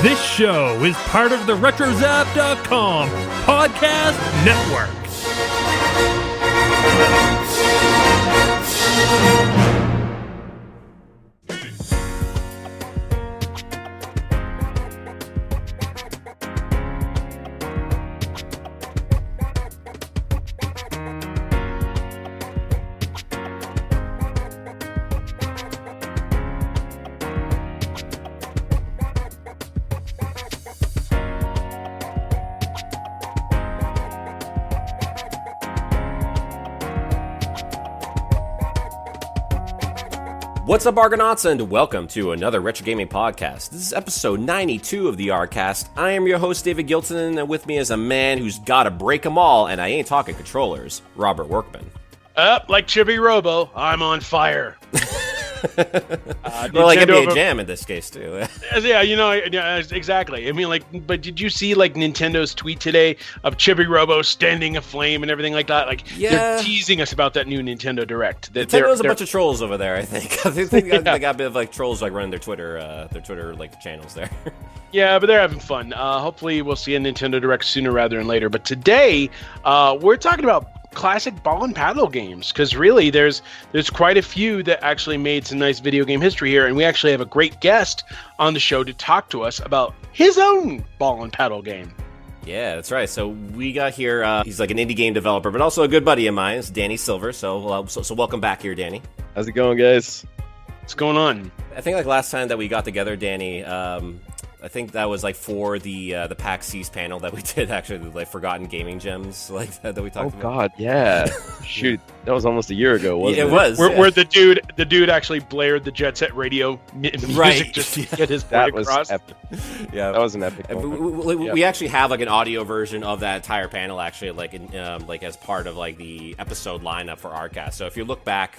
This show is part of the RetroZap.com podcast network. What's up, Argonauts, and welcome to another Retro Gaming Podcast. This is episode 92 of the ARGcast. I am your host, David Gilton, and with me is a man who's gotta break them all, and I ain't talking controllers, Robert Workman. Like Chibi Robo, I'm on fire. Well, like NBA Jam in this case, too. Yeah, exactly. I mean, but did you see, Nintendo's tweet today of Chibi Robo standing aflame and everything like that? They're teasing us about that new Nintendo Direct. Nintendo's a bunch of trolls over there, I think. I think they got a bit of, trolls, running their Twitter, channels there. Yeah, but they're having fun. Hopefully we'll see a Nintendo Direct sooner rather than later. But today, we're talking about classic ball and paddle games, because really there's quite a few that actually made some nice video game history here, and we actually have a great guest on the show to talk to us about his own ball and paddle game. Yeah, that's right. So we got here, he's like an indie game developer, but also a good buddy of mine. It's Danny Silver. So welcome back here, Danny. How's it going, guys? What's going on? I think last time that we got together, Danny, I think that was for the PAX East panel that we did, actually, Forgotten Gaming Gems, that we talked about. Oh God, yeah. Shoot, that was almost a year ago, wasn't it? It was. Where the dude actually blared the Jet Set Radio music just to get his point across. That was epic. Yeah, that was an epic moment. We actually have an audio version of that entire panel, actually, as part of the episode lineup for ARGcast. So if you look back,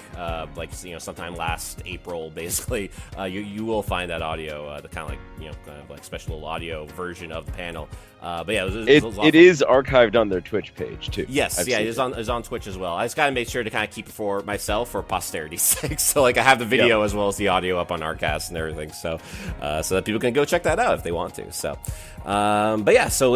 sometime last April, basically, you will find that audio, the kind of special little audio version of the panel. But yeah, it is archived on their Twitch page too. Yes, it is on Twitch as well. I just gotta make sure to kind of keep it for myself for posterity's sake. So I have the video as well as the audio up on ARGcast and everything. So that people can go check that out if they want to. So, but yeah, so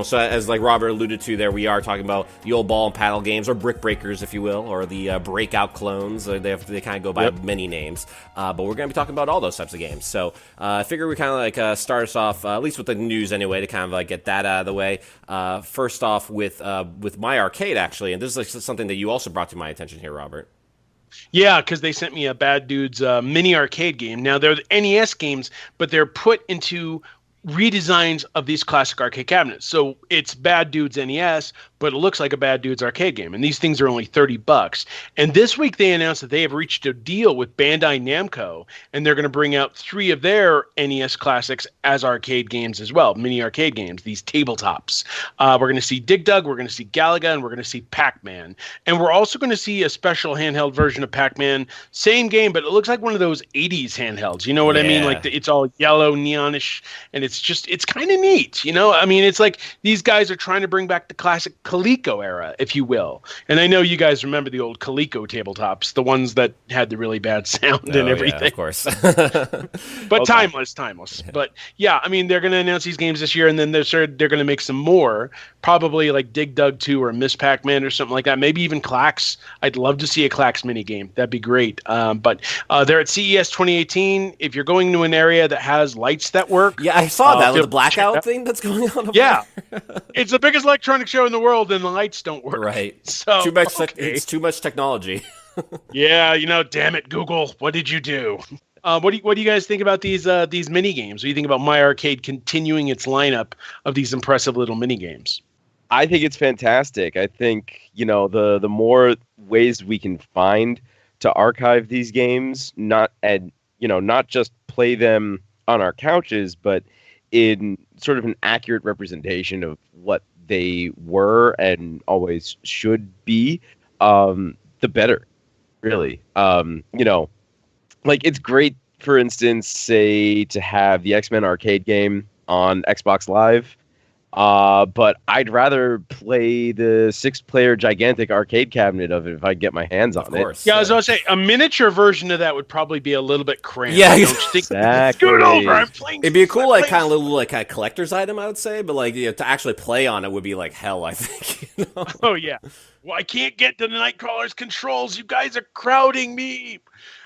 so as Robert alluded to there, we are talking about the old ball and paddle games, or brick breakers, if you will, or the Breakout clones. They kind of go by many names. But we're gonna be talking about all those types of games. So I figure we kind of start us off at least with the news anyway, to kind of get that out of the way. First off with My Arcade, actually, and this is something that you also brought to my attention here, Robert. Yeah, because they sent me a Bad Dudes mini arcade game. Now, they're the NES games, but they're put into redesigns of these classic arcade cabinets. So it's Bad Dudes NES, but it looks like a Bad Dudes arcade game. And these things are only $30. And this week they announced that they have reached a deal with Bandai Namco, and they're going to bring out 3 of their NES classics as arcade games as well, mini arcade games, these tabletops. We're going to see Dig Dug, we're going to see Galaga, and we're going to see Pac-Man. And we're also going to see a special handheld version of Pac-Man. Same game, but it looks like one of those 80s handhelds. You know what I mean? It's all yellow, neonish, and it's kind of neat. I mean, it's like these guys are trying to bring back the classic Coleco era, if you will. And I know you guys remember the old Coleco tabletops, the ones that had the really bad sound and everything. Yeah, of course. But timeless. Yeah. But yeah, I mean, they're going to announce these games this year, and then they're going to make some more, probably like Dig Dug 2 or Miss Pac-Man or something like that. Maybe even Clax. I'd love to see a Clax mini game. That'd be great. But they're at CES 2018. If you're going to an area that has lights that work. Yeah, I saw that with the blackout thing that's going on. Yeah. It's the biggest electronic show in the world, and the lights don't work. Right. So it's too much technology. Yeah, damn it, Google. What did you do? What do you guys think about these mini games? What do you think about My Arcade continuing its lineup of these impressive little mini games? I think it's fantastic. I think the more ways we can find to archive these games, not just play them on our couches, but in sort of an accurate representation of what they were and always should be, the better, really. It's great, for instance, say, to have the X-Men arcade game on Xbox Live. But I'd rather play the 6-player gigantic arcade cabinet of it if I get my hands on Of course. it. Yeah, I was going to say, a miniature version of that would probably be a little bit cramped. Yeah, Don't you think? Exactly. Scoot over, I'm playing. It'd be a cool, like, kind of little, like, kind of collector's item, I would say. But, like, to actually play on it would be like hell, I think. You know? Oh, yeah. Well, I can't get to the Nightcrawler's controls. You guys are crowding me.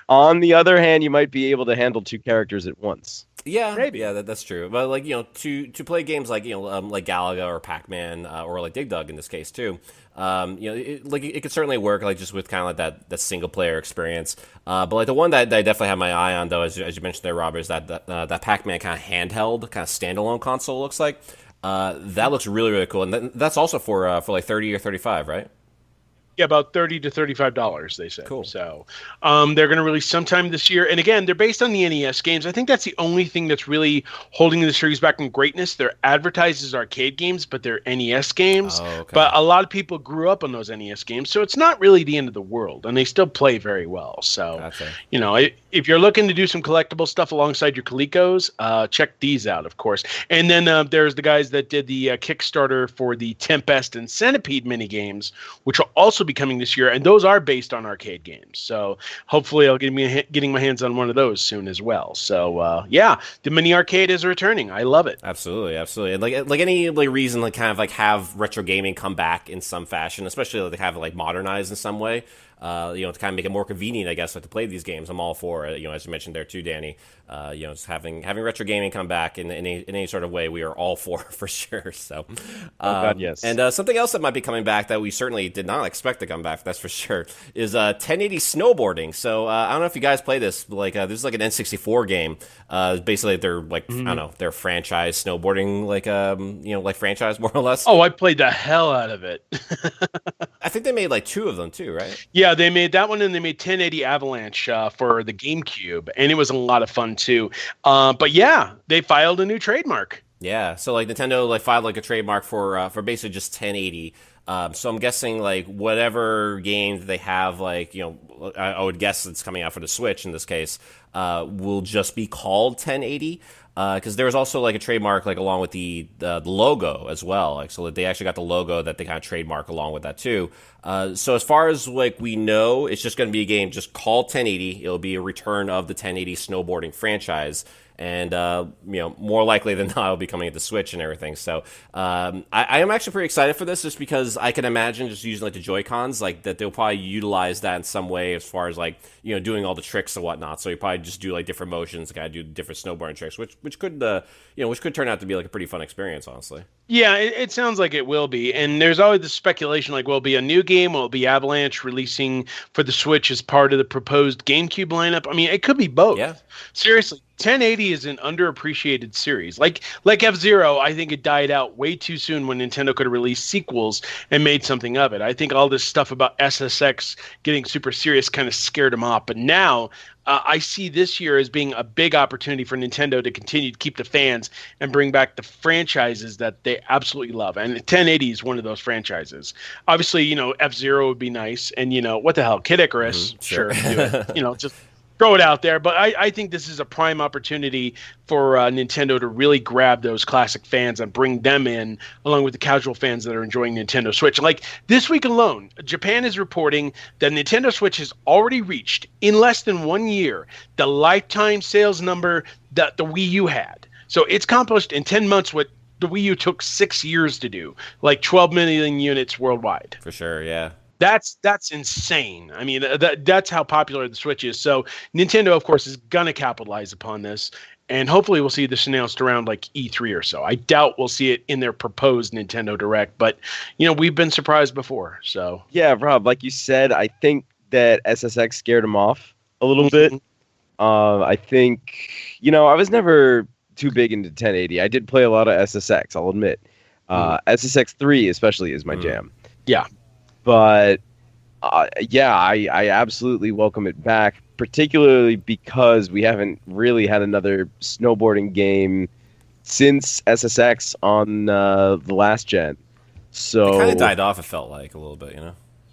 On the other hand, you might be able to handle 2 characters at once. Yeah, Maybe. yeah, that's true. But like to play games like like Galaga or Pac-Man or like Dig Dug in this case too, it could certainly work like just with kind of like that single player experience. But like the one that I definitely have my eye on though, as you mentioned there, Robert, is that Pac-Man kind of handheld, kind of standalone console looks like. That looks really really cool, and that's also for like 30 or 35, right? Yeah, about $30 to $35, they said. Cool. So they're going to release sometime this year. And again, they're based on the NES games. I think that's the only thing that's really holding the series back in greatness. They're advertised as arcade games, but they're NES games. Oh, okay. But a lot of people grew up on those NES games, so it's not really the end of the world. And they still play very well. So, Gotcha. If you're looking to do some collectible stuff alongside your Colecos, check these out, of course. And then there's the guys that did the Kickstarter for the Tempest and Centipede mini games, which will also be coming this year, and those are based on arcade games. So hopefully I'll getting my hands on one of those soon as well. So the mini arcade is returning. I love it. Absolutely. And like any like reason like kind of like have retro gaming come back in some fashion, especially like have it like modernized in some way. To kind of make it more convenient, I guess, like to play these games. I'm all for it. As you mentioned there too, Danny. Just having retro gaming come back in any sort of way, we are all for sure. So, God, yes. And something else that might be coming back that we certainly did not expect to come back, that's for sure, is 1080 snowboarding. So I don't know if you guys play this, but like this is like an N64 game. Basically, they're like I don't know, they're franchise snowboarding, like franchise more or less. Oh, I played the hell out of it. I think they made like 2 of them too, right? Yeah, they made that one, and they made 1080 Avalanche for the GameCube, and it was a lot of fun too. But yeah, they filed a new trademark. Yeah, so like Nintendo like filed like a trademark for basically just 1080. So I'm guessing like whatever game they have, like I would guess it's coming out for the Switch in this case, will just be called 1080. Because there was also like a trademark like along with the logo as well, like so that they actually got the logo that they kind of trademark along with that too. So as far as like we know, it's just going to be a game just called 1080. It'll be a return of the 1080 snowboarding franchise. And more likely than not, it'll be coming at the Switch and everything. So I am actually pretty excited for this, just because I can imagine just using like the Joy-Cons, like that they'll probably utilize that in some way as far as like doing all the tricks and whatnot. So you probably just do like different motions, kind of do different snowboarding tricks, which could turn out to be like a pretty fun experience, honestly. Yeah, it sounds like it will be. And there's always the speculation, like, will it be a new game? Will it be Avalanche releasing for the Switch as part of the proposed GameCube lineup? I mean, it could be both. Yeah. Seriously, 1080 is an underappreciated series. Like F-Zero, I think it died out way too soon when Nintendo could have released sequels and made something of it. I think all this stuff about SSX getting super serious kind of scared them off. But now I see this year as being a big opportunity for Nintendo to continue to keep the fans and bring back the franchises that they absolutely love. And 1080 is one of those franchises. Obviously, F-Zero would be nice. And, what the hell, Kid Icarus, sure, do it. Just throw it out there. But I think this is a prime opportunity for Nintendo to really grab those classic fans and bring them in, along with the casual fans that are enjoying Nintendo Switch. Like this week alone, Japan is reporting that Nintendo Switch has already reached, in less than 1 year, the lifetime sales number that the Wii U had. So it's accomplished in 10 months what the Wii U took 6 years to do, like 12 million units worldwide. For sure, yeah. That's insane. I mean, that's how popular the Switch is. So Nintendo, of course, is going to capitalize upon this. And hopefully we'll see this announced around like E3 or so. I doubt we'll see it in their proposed Nintendo Direct. But, we've been surprised before. So Yeah, Rob, like you said, I think that SSX scared them off a little bit. I think, I was never too big into 1080. I did play a lot of SSX, I'll admit. SSX 3 especially is my jam. Yeah. But I absolutely welcome it back, particularly because we haven't really had another snowboarding game since SSX on the last gen. So it kind of died off, it felt like, a little bit,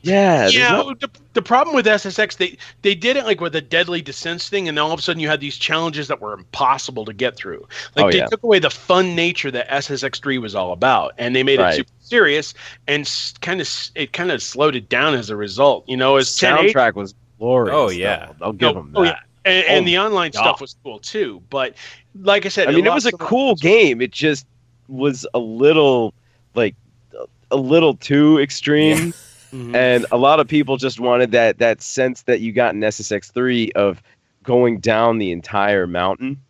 Yeah. Yeah, the problem with SSX, they did it like with a deadly descents thing, and then all of a sudden you had these challenges that were impossible to get through. Like they took away the fun nature that SSX3 was all about, and they made it super serious, and kind of slowed it down as a result. You know, as soundtrack was glorious. Oh yeah, I'll give them that. Oh yeah, and the online stuff was cool too. But like I said, I mean, it was a cool game. It just was a little too extreme. Mm-hmm. And a lot of people just wanted that sense that you got in SSX3 of going down the entire mountain.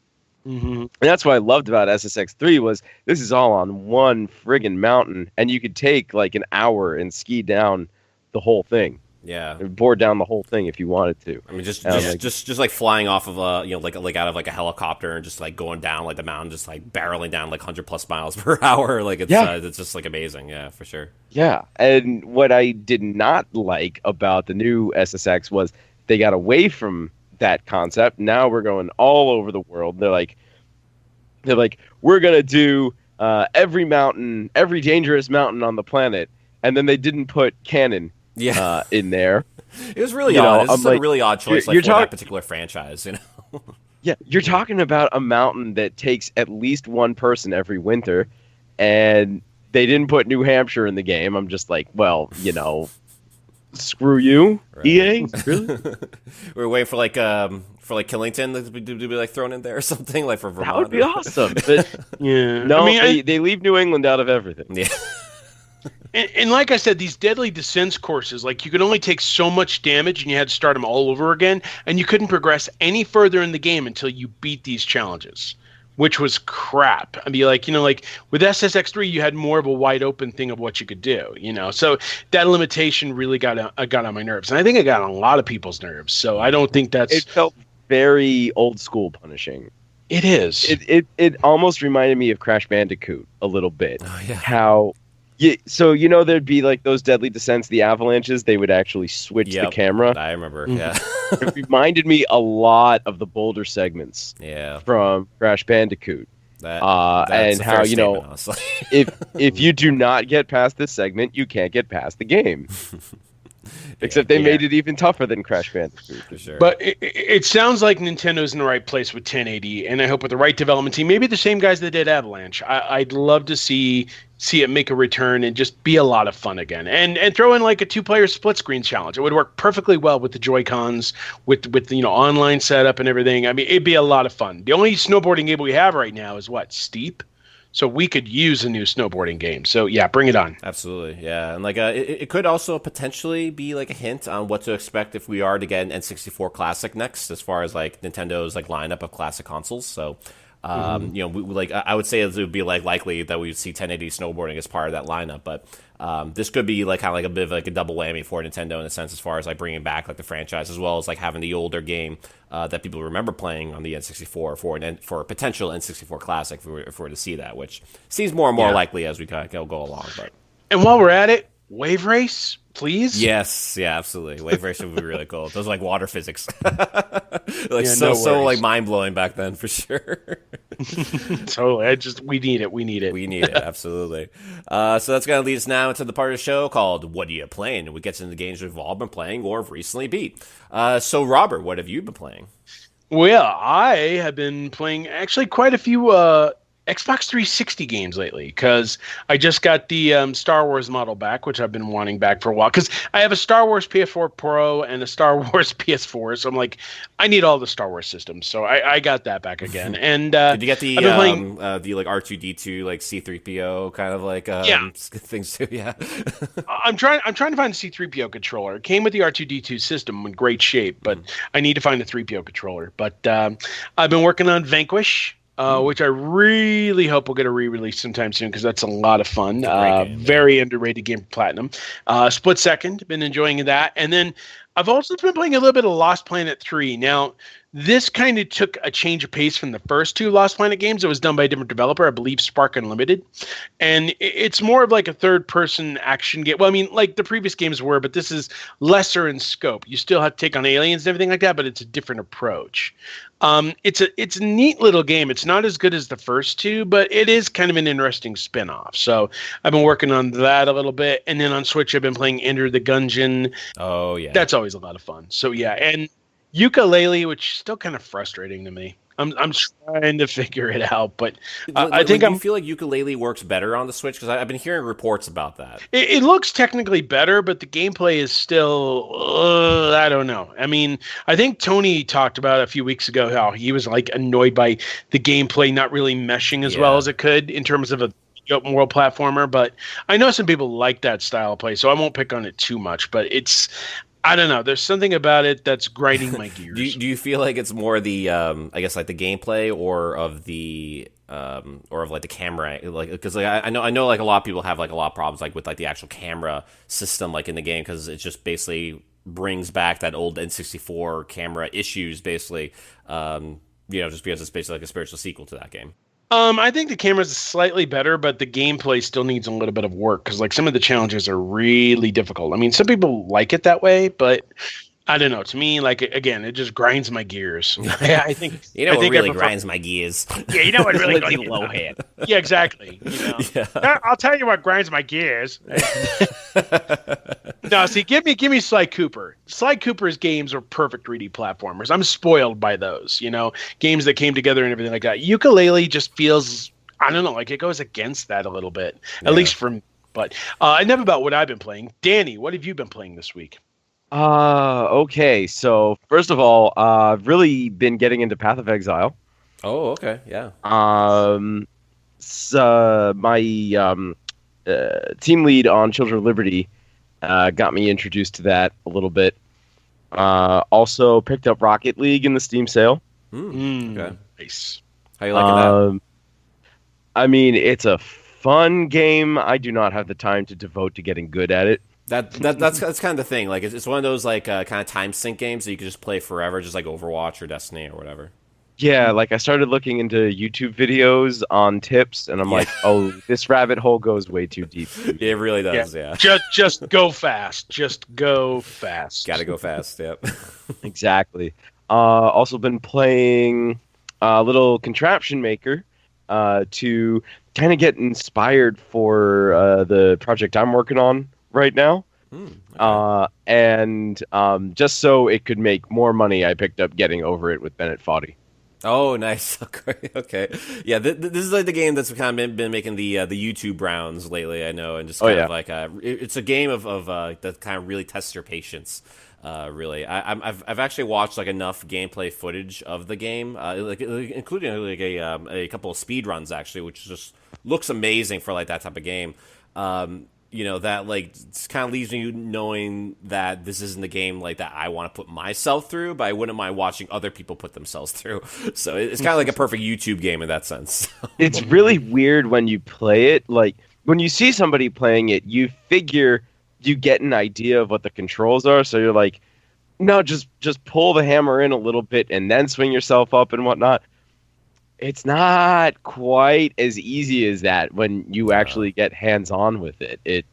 Mm-hmm. And that's what I loved about SSX3 was this is all on one friggin' mountain, and you could take like an hour and ski down the whole thing. Yeah, board down the whole thing if you wanted to. I mean, just like flying off of like out of like a helicopter and just like going down like the mountain, just like barreling down like 100+ miles per hour. Like it's just like amazing. Yeah, for sure. Yeah, and what I did not like about the new SSX was they got away from that concept. Now we're going all over the world. They're like we're gonna do every mountain, every dangerous mountain on the planet, and then they didn't put canon. In there. It was really odd. It's a really odd choice for that particular franchise, you know? Yeah, you're talking about a mountain that takes at least one person every winter, and they didn't put New Hampshire in the game. I'm just like, well, you know, screw you, EA? Really? We're waiting for Killington to be like thrown in there or something, like for Vermont. That would be awesome. But no, I mean, they leave New England out of everything. Yeah. And like I said, these deadly descents courses, like you could only take so much damage and you had to start them all over again, and you couldn't progress any further in the game until you beat these challenges, which was crap. I mean, like with SSX3, you had more of a wide open thing of what you could do, you know. So that limitation really got on my nerves, and I think it got on a lot of people's nerves. So I don't think that's. It felt very old school punishing. It is. It almost reminded me of Crash Bandicoot a little bit. Oh, yeah. How. Yeah, so there'd be like those deadly descents, the avalanches. They would actually switch the camera. I remember. Yeah, it reminded me a lot of the boulder segments. Yeah, from Crash Bandicoot. And how if you do not get past this segment, you can't get past the game. Except they made it even tougher than Crash Bandicoot. For sure. But it sounds like Nintendo's in the right place with 1080, and I hope with the right development team, maybe the same guys that did Avalanche. I'd love to see it make a return and just be a lot of fun again. And throw in like a 2-player split screen challenge. It would work perfectly well with the Joy-Cons, with online setup and everything. I mean, it'd be a lot of fun. The only snowboarding game we have right now is Steep. So we could use a new snowboarding game. So yeah, bring it on. Absolutely, yeah. And like it could also potentially be like a hint on what to expect if we are to get an N64 Classic next, as far as like Nintendo's like lineup of classic consoles. So I would say it would be like likely that we would see 1080 snowboarding as part of that lineup, but this could be like kind of like a bit of like a double whammy for Nintendo in a sense, as far as like bringing back like the franchise, as well as like having the older game that people remember playing on the N64 for a potential N64 Classic if we're to see that, which seems more and more likely as we kind of go along. But and while we're at it, Wave Race, please. Yes, yeah, absolutely. Wave Race would be really cool. Those are like water physics, so like mind blowing back then for sure. Totally. We need it. We need it, absolutely. So that's gonna lead us now into the part of the show called "What Are You Playing?" And we get into the games we've all been playing or have recently beat. So Robert, what have you been playing? Well, I have been playing actually quite a few Xbox 360 games lately, because I just got the Star Wars model back, which I've been wanting back for a while, because I have a Star Wars PS4 Pro and a Star Wars PS4, so I'm like, I need all the Star Wars systems, so I got that back again. And did you get the like R2D2 like C3PO kind of like things too? Yeah. I'm trying to find the C3PO controller. It came with the R2D2 system in great shape, but I need to find the 3PO controller. But I've been working on Vanquish. Which I really hope will get a re-release sometime soon, because that's a lot of fun. Very underrated game for Platinum. Split Second, been enjoying that. And then I've also been playing a little bit of Lost Planet 3. Now, This kind of took a change of pace from the first two Lost Planet games. It was done by a different developer, I believe Spark Unlimited. And it's more of like a third-person action game. Well, I mean, like the previous games were, but this is lesser in scope. You still have to take on aliens and everything like that, but it's a different approach. It's a neat little game. It's not as good as the first two, but it is kind of an interesting spin-off. So I've been working on that a little bit. And then on Switch, I've been playing Enter the Gungeon. Oh, yeah. That's always a lot of fun. So, yeah. And Yooka-Laylee, which is still kind of frustrating to me. I'm trying to figure it out, but I think I feel like Yooka-Laylee works better on the Switch because I've been hearing reports about that. It looks technically better, but the gameplay is still I don't know. I mean, I think Tony talked about a few weeks ago how he was like annoyed by the gameplay not really meshing as well as it could in terms of a open world platformer. But I know some people like that style of play, so I won't pick on it too much. But I don't know. There's something about it that's grinding my gears. Do you feel like it's more the I guess like the gameplay or of the camera, like because like I know like a lot of people have like a lot of problems like with like the actual camera system like in the game because it just basically brings back that old N64 camera issues basically just because it's basically like a spiritual sequel to that game. I think the camera's slightly better, but the gameplay still needs a little bit of work because, like, some of the challenges are really difficult. I mean, some people like it that way, but I don't know. To me, like, again, it just grinds my gears. Yeah, I think what really grinds my gears. Yeah, you know what really grinds low head. Yeah, exactly. Yeah. I'll tell you what grinds my gears. No, see, give me Sly Cooper. Sly Cooper's games are perfect 3D platformers. I'm spoiled by those, games that came together and everything like that. Yooka-Laylee just feels, I don't know, like it goes against that a little bit, at least for me. But enough about what I've been playing. Danny, what have you been playing this week? Okay. So first of all, I've really been getting into Path of Exile. Oh, okay, yeah. So my team lead on Children of Liberty got me introduced to that a little bit. Also picked up Rocket League in the Steam sale. Okay, nice. How you liking that? I mean, it's a fun game. I do not have the time to devote to getting good at it. That's kind of the thing. Like it's one of those like kind of time sink games that you can just play forever, just like Overwatch or Destiny or whatever. Yeah, like I started looking into YouTube videos on tips, and I'm like, oh, this rabbit hole goes way too deep. It really does. Yeah. Just go fast. Just go fast. Got to go fast. Yep. Exactly. Also been playing a little contraption maker to kind of get inspired for the project I'm working on right now. Okay. And just so it could make more money, I picked up Getting Over It with Bennett Foddy. Oh, nice. Okay. Yeah, this is like the game that's kind of been making the YouTube rounds lately, I know, and just kind of like it's a game of that kind of really tests your patience. Really, I've actually watched like enough gameplay footage of the game, like including like a couple of speed runs actually, which just looks amazing for like that type of game. That like kind of leaves you knowing that this isn't a game like that I want to put myself through, but I wouldn't mind watching other people put themselves through. So it's kind of like a perfect YouTube game in that sense. It's really weird when you play it. Like when you see somebody playing it, you figure you get an idea of what the controls are. So you're like, no, just pull the hammer in a little bit and then swing yourself up and whatnot. It's not quite as easy as that when you actually get hands-on with it.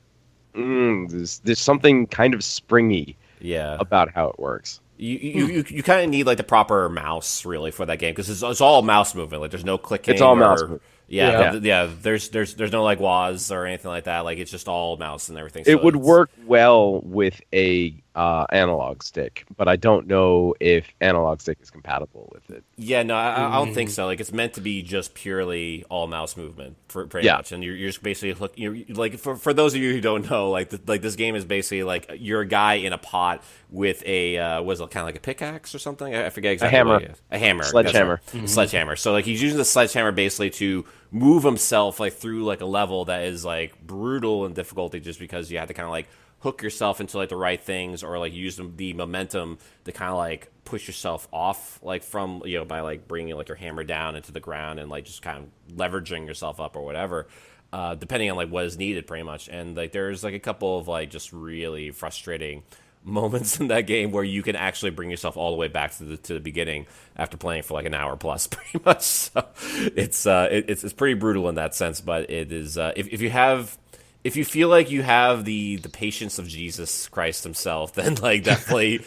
There's something kind of springy about how it works. You kind of need like the proper mouse really for that game because it's all mouse movement. Like there's no clicking. It's all mouse movement. Yeah. There's no like WAS or anything like that. Like it's just all mouse and everything. It would work well with a analog stick, but I don't know if analog stick is compatible with it. Yeah, no, I don't think so. Like it's meant to be just purely all mouse movement, pretty much. And you're just basically you're like for those of you who don't know, like this game is basically like you're a guy in a pot with a was it kind of like a pickaxe or something? I forget exactly. A hammer, sledgehammer, sledgehammer. So like he's using the sledgehammer basically to move himself like through like a level that is like brutal and difficulty, just because you have to kind of like hook yourself into like the right things or like use the momentum to kind of like push yourself off like from by like bringing like your hammer down into the ground and like just kind of leveraging yourself up or whatever, depending on like what is needed pretty much. And like there's like a couple of like just really frustrating moments in that game where you can actually bring yourself all the way back to the beginning after playing for like an hour plus, pretty much. So it's pretty brutal in that sense, but it is if you feel like you have the patience of Jesus Christ himself, then like definitely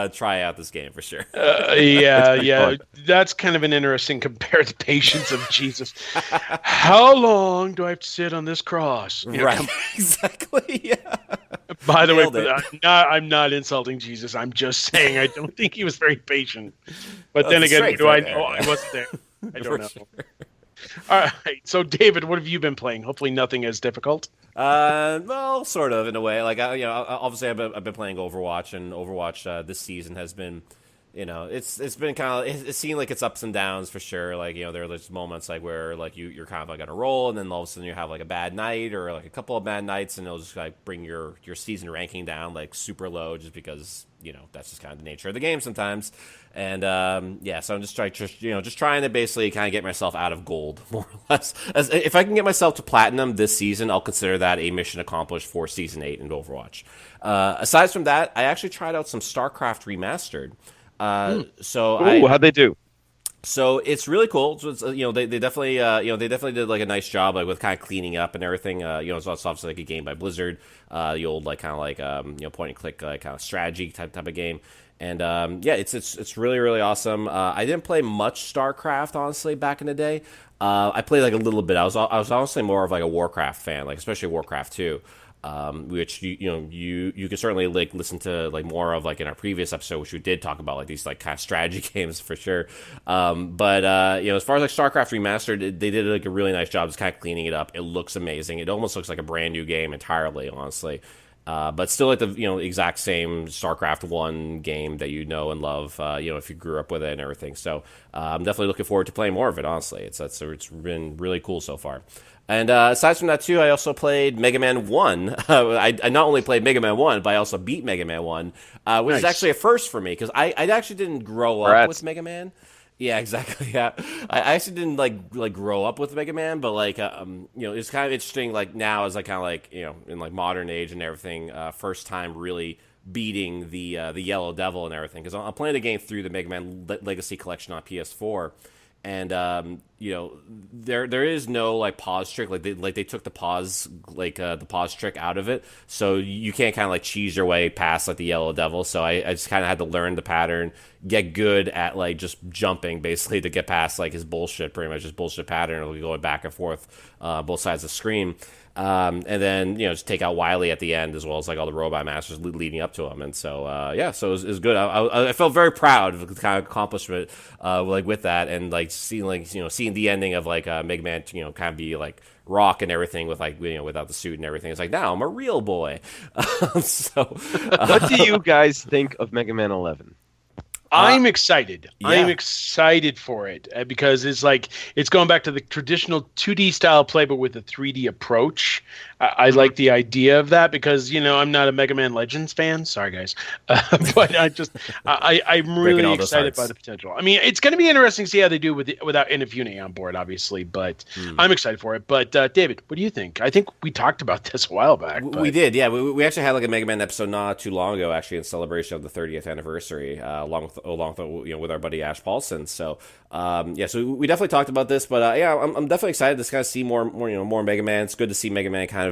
try out this game for sure. Yeah, that's kind of an interesting compare the patience of Jesus. How long do I have to sit on this cross? Right, exactly. Yeah. By the way, I'm not insulting Jesus. I'm just saying I don't think he was very patient. But then again, do I know? I wasn't there. I don't know. Sure. All right. So, David, what have you been playing? Hopefully, nothing as difficult. Well, sort of in a way. Like, obviously, I've been playing Overwatch, and Overwatch this season has been, it's been kind of it's seen like its ups and downs for sure. Like, there are those moments like where like you're kind of like on a roll, and then all of a sudden you have like a bad night or like a couple of bad nights, and it'll just like bring your season ranking down like super low just because that's just kind of the nature of the game sometimes. And so I'm just trying to basically kind of get myself out of gold, more or less. As if I can get myself to platinum this season, I'll consider that a mission accomplished for season 8 in Overwatch. Aside from that, I actually tried out some StarCraft Remastered. How'd they do? So it's really cool. So it's, they definitely did like a nice job like with kind of cleaning up and everything. It's obviously like a game by Blizzard, the old like kind of like point and click kind of strategy type of game. And it's really, really awesome. I didn't play much StarCraft honestly back in the day. I played like a little bit. I was honestly more of like a Warcraft fan, like especially Warcraft 2. Which you can certainly like listen to like more of like in our previous episode, which we did talk about like these like kind of strategy games for sure. But as far as like StarCraft Remastered, they did like a really nice job just kind of cleaning it up. It looks amazing. It almost looks like a brand new game entirely, honestly. But still like the exact same StarCraft 1 game that you know and love, if you grew up with it and everything. So I'm definitely looking forward to playing more of it, honestly. It's been really cool so far. And aside from that, too, I also played Mega Man 1. I not only played Mega Man 1, but I also beat Mega Man 1, which is actually a first for me, because I actually didn't grow up with Mega Man. Yeah, exactly. Yeah, I actually didn't like grow up with Mega Man, but like it's kind of interesting. Like now, as I kind of like in like modern age and everything, first time really beating the Yellow Devil and everything, because I'm playing the game through the Mega Man Legacy Collection on PS4. And there is no like pause trick, like they took the pause trick out of it, so you can't kind of like cheese your way past like the Yellow Devil. So I just kind of had to learn the pattern, get good at like just jumping basically to get past like his pretty much his bullshit pattern, going back and forth both sides of the screen. And then just take out Wily at the end, as well as like all the robot masters leading up to him. And so so it was good. I felt very proud of the kind of accomplishment like with that, and like seeing the ending of like Mega Man kind of be like rock and everything with like without the suit and everything. It's like, now I'm a real boy. What do you guys think of Mega Man 11? I'm excited. Yeah. I'm excited for it because it's going back to the traditional 2D style play, but with a 3D approach. I like the idea of that because I'm not a Mega Man Legends fan. Sorry, guys, but I'm really excited by the potential. I mean, it's going to be interesting to see how they do without Inafune on board, obviously. But I'm excited for it. But David, what do you think? I think we talked about this a while back. We did, yeah. We actually had like a Mega Man episode not too long ago, actually, in celebration of the 30th anniversary, along with our buddy Ash Paulson. So so we definitely talked about this, but I'm definitely excited to kind of see more Mega Man. It's good to see Mega Man kind of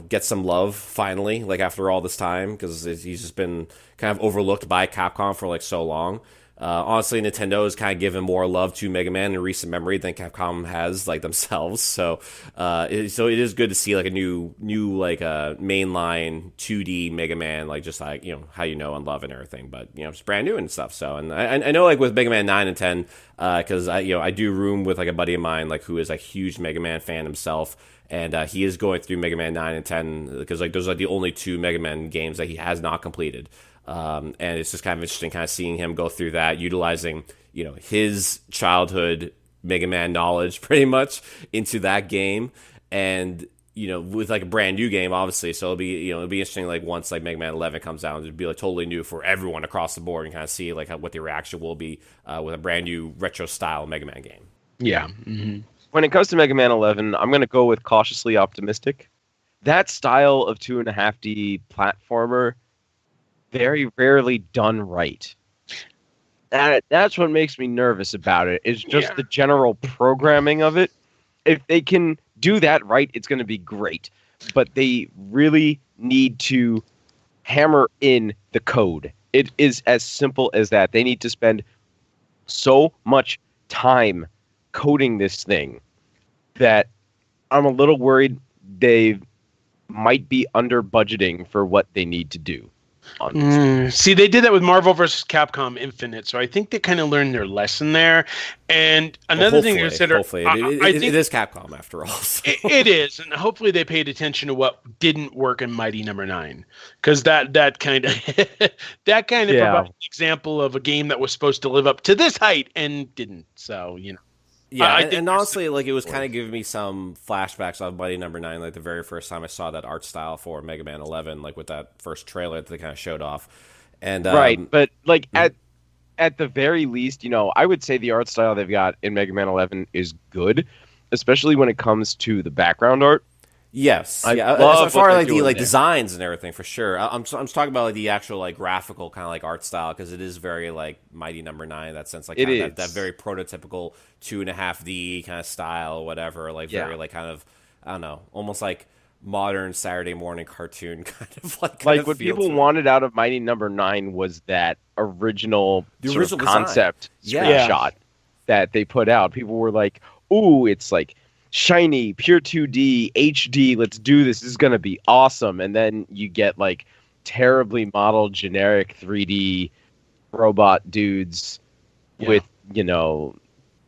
get some love finally, like after all this time, because he's just been kind of overlooked by Capcom for like so long. Honestly, Nintendo has kind of given more love to Mega Man in recent memory than Capcom has like themselves. So it is good to see like a new like mainline 2D Mega Man, like just like how and love and everything, but it's brand new and stuff. So and I know like with Mega Man 9 and 10, because I do room with like a buddy of mine like who is a huge Mega Man fan himself. And he is going through Mega Man 9 and 10 because like those are the only two Mega Man games that he has not completed. And it's just kind of interesting kind of seeing him go through that, utilizing, his childhood Mega Man knowledge pretty much into that game. And, with like a brand new game, obviously. So it'll be interesting, like once like Mega Man 11 comes out, it'll be like totally new for everyone across the board and kind of see like what the reaction will be with a brand new retro style Mega Man game. Yeah. Mm-hmm. When it comes to Mega Man 11, I'm going to go with cautiously optimistic. That style of 2.5D platformer very rarely done right. That's what makes me nervous about it. Is just the general programming of it. If they can do that right, it's going to be great. But they really need to hammer in the code. It is as simple as that. They need to spend so much time coding this thing that I'm a little worried they might be under budgeting for what they need to do. See, they did that with Marvel vs. Capcom Infinite, so I think they kind of learned their lesson there. And another thing to consider, hopefully, it is Capcom after all. So. It is, and hopefully they paid attention to what didn't work in Mighty Number 9, because that kind of provided an example of a game that was supposed to live up to this height and didn't. So Yeah, and honestly, like, it was kind of giving me some flashbacks of Mighty Number 9, like the very first time I saw that art style for Mega Man 11, like with that first trailer that they kind of showed off. And right, but like at the very least, I would say the art style they've got in Mega Man 11 is good, especially when it comes to the background art. Yes, as far as the designs and everything, for sure. I'm talking about like the actual like graphical kind of like art style, because it is very like Mighty Number 9 in that sense, like that very prototypical 2.5D kind of style, or whatever. Like very like kind of, I don't know, almost like modern Saturday morning cartoon kind of like. Like what people wanted out of Mighty Number 9 was that original concept screenshot that they put out. People were like, "Ooh, it's like shiny, pure 2D, HD, let's do this. This is going to be awesome." And then you get like terribly modeled generic 3D robot dudes with,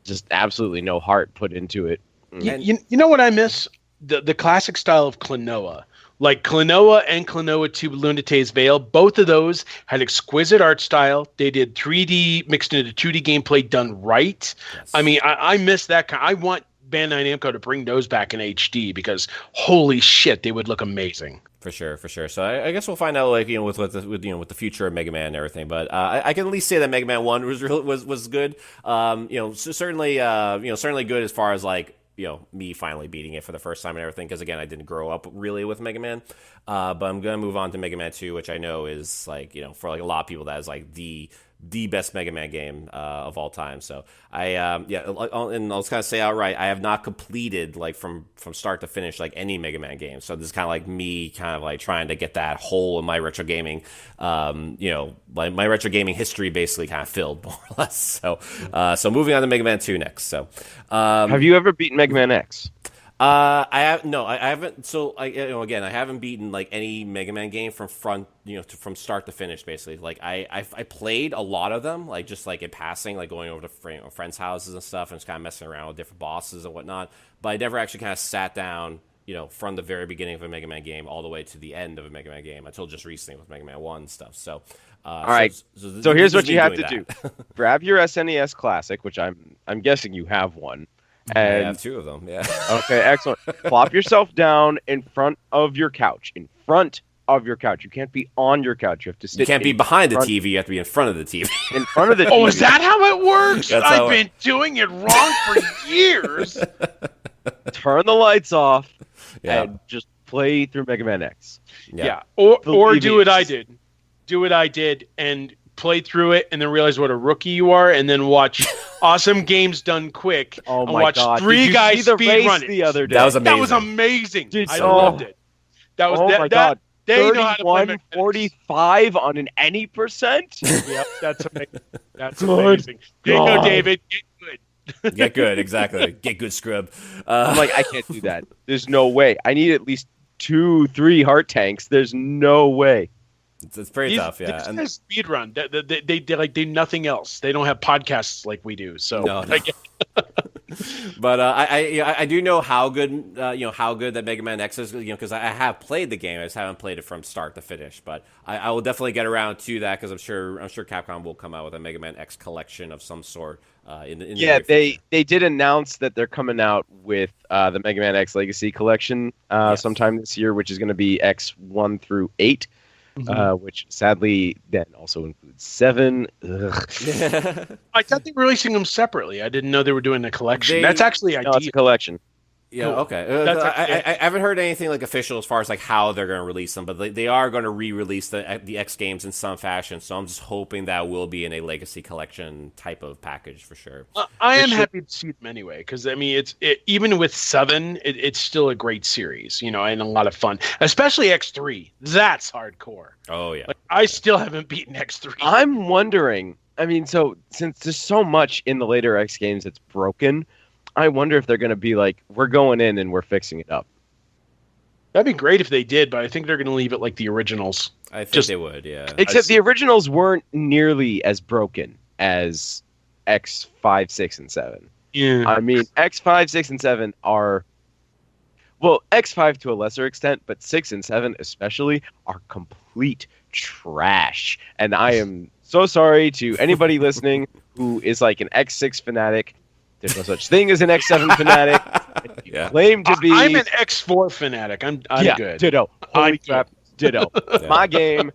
just absolutely no heart put into it. You know what I miss? The classic style of Klonoa. Like Klonoa and Klonoa 2 Lunate's Veil, both of those had exquisite art style. They did 3D mixed into 2D gameplay done right. Yes. I mean, I miss that I want Bandai Namco to bring those back in HD, because holy shit, they would look amazing. For sure. So I guess we'll find out, like, with the future of Mega Man and everything. But I can at least say that Mega Man 1 was good. Certainly good as far as like me finally beating it for the first time and everything. Because again, I didn't grow up really with Mega Man. But I'm gonna move on to Mega Man 2, which I know is like for like a lot of people that is like the best Mega Man game of all time. So and I'll just kind of say outright, I have not completed like from start to finish like any Mega Man game. So this is kind of like me kind of like trying to get that hole in my retro gaming, like my retro gaming history basically kind of filled, more or less. So moving on to Mega Man 2 next. So have you ever beaten Mega Man X? I haven't. So again, I haven't beaten like any Mega Man game from from start to finish. Basically, like I played a lot of them, like just like in passing, like going over to friends' houses and stuff, and just kind of messing around with different bosses and whatnot. But I never actually kind of sat down, from the very beginning of a Mega Man game all the way to the end of a Mega Man game until just recently with Mega Man 1 and stuff. So, all right. So here's what you have to do: grab your SNES Classic, which I'm guessing you have one. And I have 2 of them, yeah. Okay, excellent. Plop yourself down in front of your couch. In front of your couch. You can't be on your couch. You have to sit. You can't be behind the TV. You have to be in front of the TV. In front of the TV. Oh, is that how it works? I've been doing it wrong for years. Turn the lights off and just play through Mega Man X. Yeah. Or do what I did. Do what I did and play through it and then realize what a rookie you are, and then watch Awesome Games Done Quick. Oh my watch God. 3 guys speed run it the other day. That was amazing. That was amazing. I loved it. That was my God. They know how to play 45 on an any percent? Yep, that's amazing. That's amazing. There you go, David. Get good. Get good, exactly. Get good, scrub. I'm like, I can't do that. There's no way. I need at least 2-3 heart tanks. There's no way. It's pretty tough, yeah. And speed run. They like do nothing else. They don't have podcasts like we do. So, no. But I do know how good that Mega Man X is, because I have played the game. I just haven't played it from start to finish. But I will definitely get around to that, because I'm sure Capcom will come out with a Mega Man X collection of some sort. They did announce that they're coming out with the Mega Man X Legacy collection sometime this year, which is going to be X1 through 8. Which sadly then also includes 7. I thought they were releasing them separately. I didn't know they were doing a collection. That's actually ideal. No, it's a collection. Yeah, Cool. okay. That's I haven't heard anything like official as far as like how they're going to release them, but they are going to re-release the X games in some fashion. So I'm just hoping that will be in a Legacy Collection type of package for sure. I am happy to see them anyway, because I mean, even with 7, it's still a great series, and a lot of fun, especially X3. That's hardcore. Oh yeah, Like, I still haven't beaten X3. I'm wondering. I mean, so since there's so much in the later X games that's broken, I wonder if they're going to be like, we're going in and we're fixing it up. That'd be great if they did, but I think they're going to leave it like the originals. I think they would. Yeah. Except the originals weren't nearly as broken as X5, 6, and 7. Yeah. I mean, X5, 6, and 7 are, well, X5 to a lesser extent, but 6 and 7 especially are complete trash. And I am so sorry to anybody listening who is like an X6 fanatic. There's no such thing as an X7 fanatic. Yeah. Claim to be. I'm an X4 fanatic. I'm good. Ditto. Holy crap. Ditto. Yeah. My game.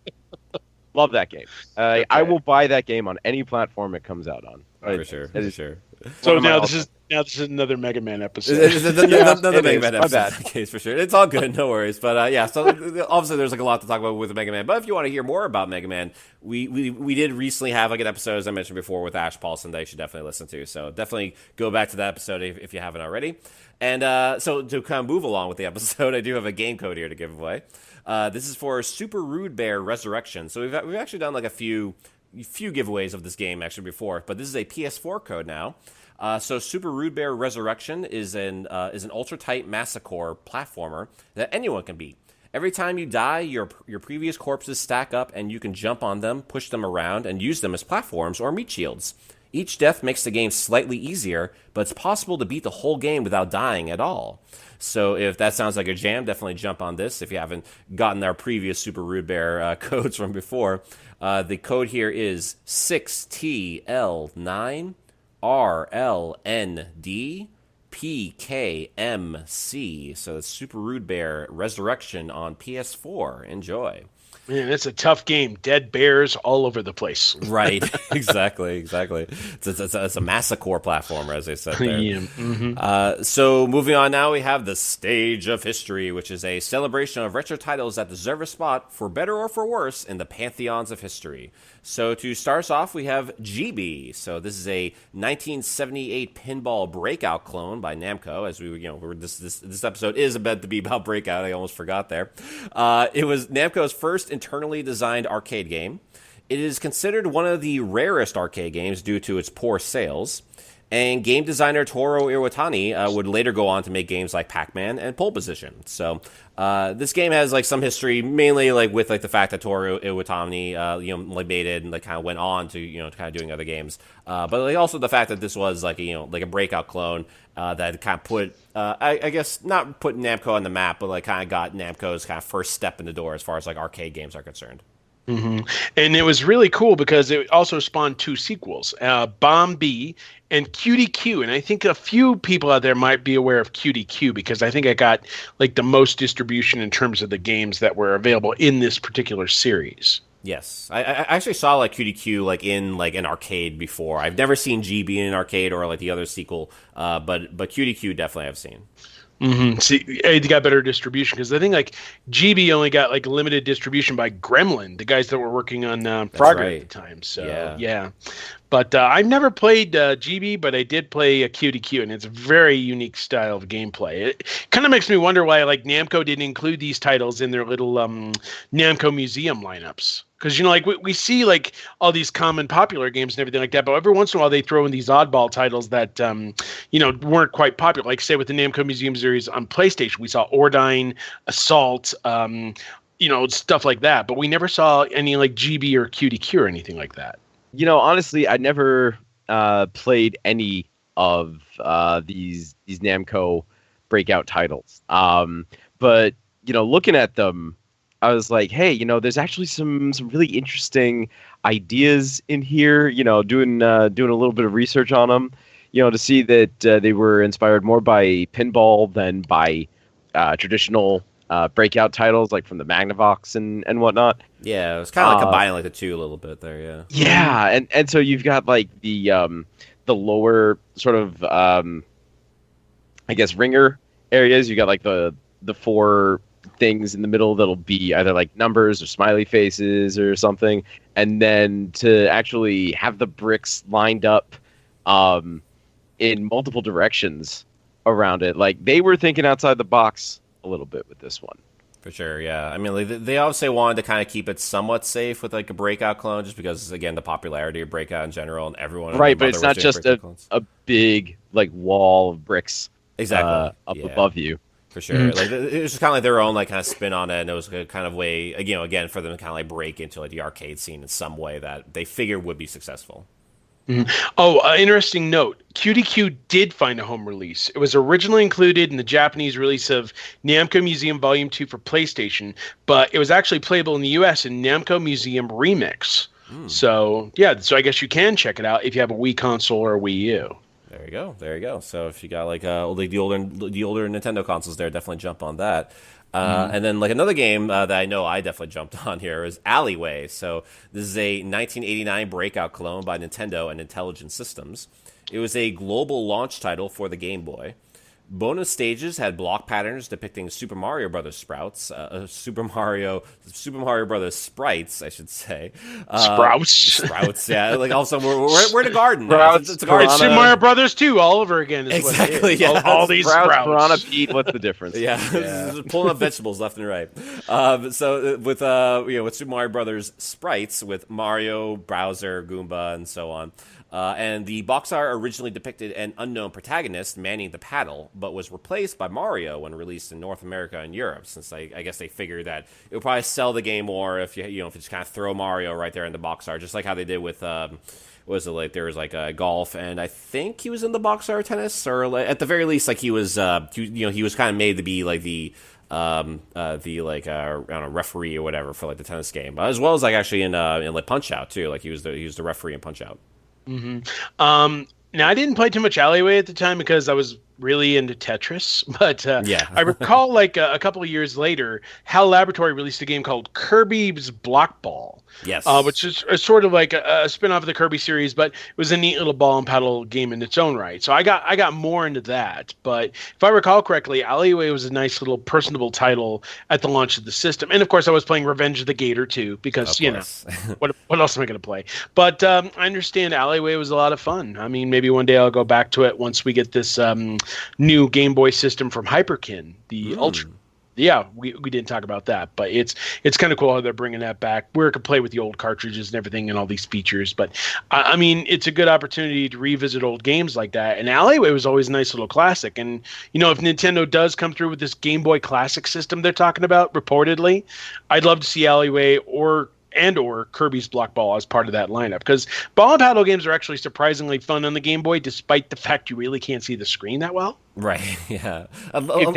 Love that game. I will buy that game on any platform it comes out on. For sure. For sure. So now this is another Mega Man episode. Another Mega Man My episode bad. in that case for sure. It's all good, no worries. But yeah, so obviously there's like a lot to talk about with Mega Man. But if you want to hear more about Mega Man, we did recently have like an episode, as I mentioned before, with Ash Paulson that you should definitely listen to. So definitely go back to that episode if you haven't already. And so to kind of move along with the episode, I do have a game code here to give away. This is for Super Rude Bear Resurrection. So we've actually done like a few giveaways of this game actually before, but this is a PS4 code now. So Super Rude Bear Resurrection is an ultra tight massacre platformer that anyone can beat. Every time you die, your previous corpses stack up, and you can jump on them, push them around, and use them as platforms or meat shields. Each death makes the game slightly easier, but it's possible to beat the whole game without dying at all. So if that sounds like a jam, definitely jump on this if you haven't gotten our previous Super Rude Bear codes from before. The code here is 6TL9RLNDPKMC. So it's Super Rude Bear Resurrection on PS4. Enjoy. Man, it's a tough game. Dead bears all over the place. Right, exactly. It's a massacre platformer, as they said there. Yeah. Mm-hmm. So moving on now, we have the Stage of History, which is a celebration of retro titles that deserve a spot, for better or for worse, in the pantheons of history. So to start us off, we have GB. So this is a 1978 pinball Breakout clone by Namco. As this episode is meant to be about Breakout. I almost forgot there. It was Namco's first internally designed arcade game. It is considered one of the rarest arcade games due to its poor sales. And game designer Toru Iwatani would later go on to make games like Pac-Man and Pole Position. So this game has like some history, mainly like with like the fact that Toru Iwatani like made it and like kind of went on to kind of doing other games. But like also the fact that this was like like a Breakout clone that kind of put I guess not put Namco on the map, but like kind of got Namco's kind of first step in the door as far as like arcade games are concerned. Mm-hmm. And it was really cool because it also spawned 2 sequels, Bomb B and Cutie Q. And I think a few people out there might be aware of Cutie Q because I think I got like the most distribution in terms of the games that were available in this particular series. Yes, I actually saw like Cutie Q like in like an arcade before. I've never seen GB in an arcade or like the other sequel, but Cutie Q definitely I've seen. Mm-hmm. See, it got better distribution because I think like GB only got like limited distribution by Gremlin, the guys that were working on Frogger at the time. So yeah. But I've never played GB, but I did play Cutie Q, and it's a very unique style of gameplay. It kind of makes me wonder why like Namco didn't include these titles in their little Namco Museum lineups. Because, like we see like all these common popular games and everything like that, but every once in a while they throw in these oddball titles that, weren't quite popular. Like, say, with the Namco Museum series on PlayStation, we saw Ordine, Assault, stuff like that. But we never saw any like GB or Cutie Q or anything like that. Honestly, I never played any of these Namco Breakout titles. But, looking at them, I was like, hey, there's actually some really interesting ideas in here. Doing a little bit of research on them, to see that they were inspired more by pinball than by traditional Breakout titles, like from the Magnavox and whatnot. Yeah, it was kind of like combining like the two a little bit there. Yeah. Yeah, and so you've got like the lower sort of I guess ringer areas. You got like the four things in the middle that'll be either like numbers or smiley faces or something, and then to actually have the bricks lined up in multiple directions around it. Like, they were thinking outside the box a little bit with this one. For sure, yeah. I mean, like, they obviously wanted to kind of keep it somewhat safe with like a Breakout clone, just because, again, the popularity of Breakout in general, and everyone. Right, but it's not just a big like wall of bricks up above you. For sure, like it was just kind of like their own like kind of spin on it, and it was a kind of way, again, for them to kind of like break into like the arcade scene in some way that they figured would be successful. Interesting note. QDQ did find a home release. It was originally included in the Japanese release of Namco Museum Volume 2 for PlayStation, but it was actually playable in the US in Namco Museum Remix. So, yeah, so I guess you can check it out if you have a Wii console or a Wii U. There you go. So if you got like the older Nintendo consoles there, definitely jump on that. And then like another game that I know I definitely jumped on here is Alleyway. So this is a 1989 Breakout clone by Nintendo and Intelligent Systems. It was a global launch title for the Game Boy. Bonus stages had block patterns depicting Super Mario Brothers Super Mario Brothers sprites, I should say. Sprouts, yeah. Like also we're in a garden. It's a garden. It's Super Mario Brothers 2 all over again. Exactly. Yeah. All these sprouts. Piranha Pete, what's the difference? Yeah. Pulling up vegetables left and right. So with Super Mario Brothers sprites with Mario, Bowser, Goomba, and so on. And the box art originally depicted an unknown protagonist manning the paddle, but was replaced by Mario when released in North America and Europe. Since I guess they figured that it would probably sell the game more if if you just kind of throw Mario right there in the box art, just like how they did with there was like golf, and I think he was in the box art tennis, or like, at the very least like he was he was kind of made to be like the referee or whatever for like the tennis game, as well as like actually in like Punch Out too. Like he was the referee in Punch Out. Now I didn't play too much Alleyway at the time because I was really into Tetris, but I recall like a couple of years later, HAL Laboratory released a game called Kirby's Block Ball. Yes, which is sort of like a spin-off of the Kirby series, but it was a neat little ball and paddle game in its own right. So I got more into that. But if I recall correctly, Alleyway was a nice little personable title at the launch of the system. And of course, I was playing Revenge of the Gator too, because what else am I going to play? But I understand Alleyway was a lot of fun. I mean, maybe one day I'll go back to it once we get this new Game Boy system from Hyperkin, the Ultra. Yeah, we didn't talk about that, but it's kind of cool how they're bringing that back, where it could play with the old cartridges and everything and all these features. But I mean, it's a good opportunity to revisit old games like that. And Alleyway was always a nice little classic. And if Nintendo does come through with this Game Boy Classic system they're talking about, reportedly, I'd love to see Alleyway or Kirby's Block Ball as part of that lineup, because ball and paddle games are actually surprisingly fun on the Game Boy, despite the fact you really can't see the screen that well. Right. Yeah. If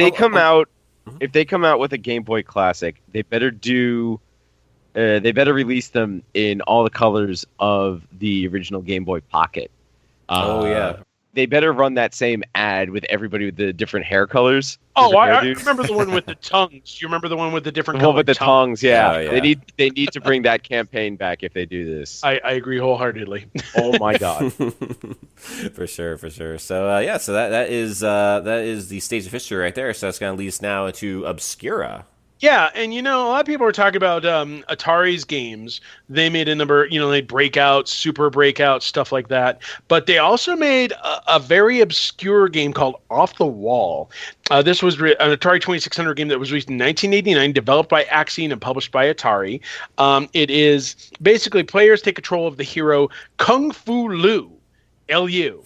they come out with a Game Boy Classic, they better release them in all the colors of the original Game Boy Pocket. They better run that same ad with everybody with the different hair colors. I remember the one with the tongues. You remember the one with the different colors? With the tongues, yeah. They need to bring that campaign back if they do this. I agree wholeheartedly. Oh my god. For sure. So so that is the stage of history right there. So that's going to lead us now into Obscura. Yeah, and a lot of people are talking about Atari's games. They made a number, like Breakout, Super Breakout, stuff like that. But they also made a very obscure game called Off the Wall. This was an Atari 2600 game that was released in 1989, developed by Axion and published by Atari. It is basically players take control of the hero Kung Fu Lu. LU.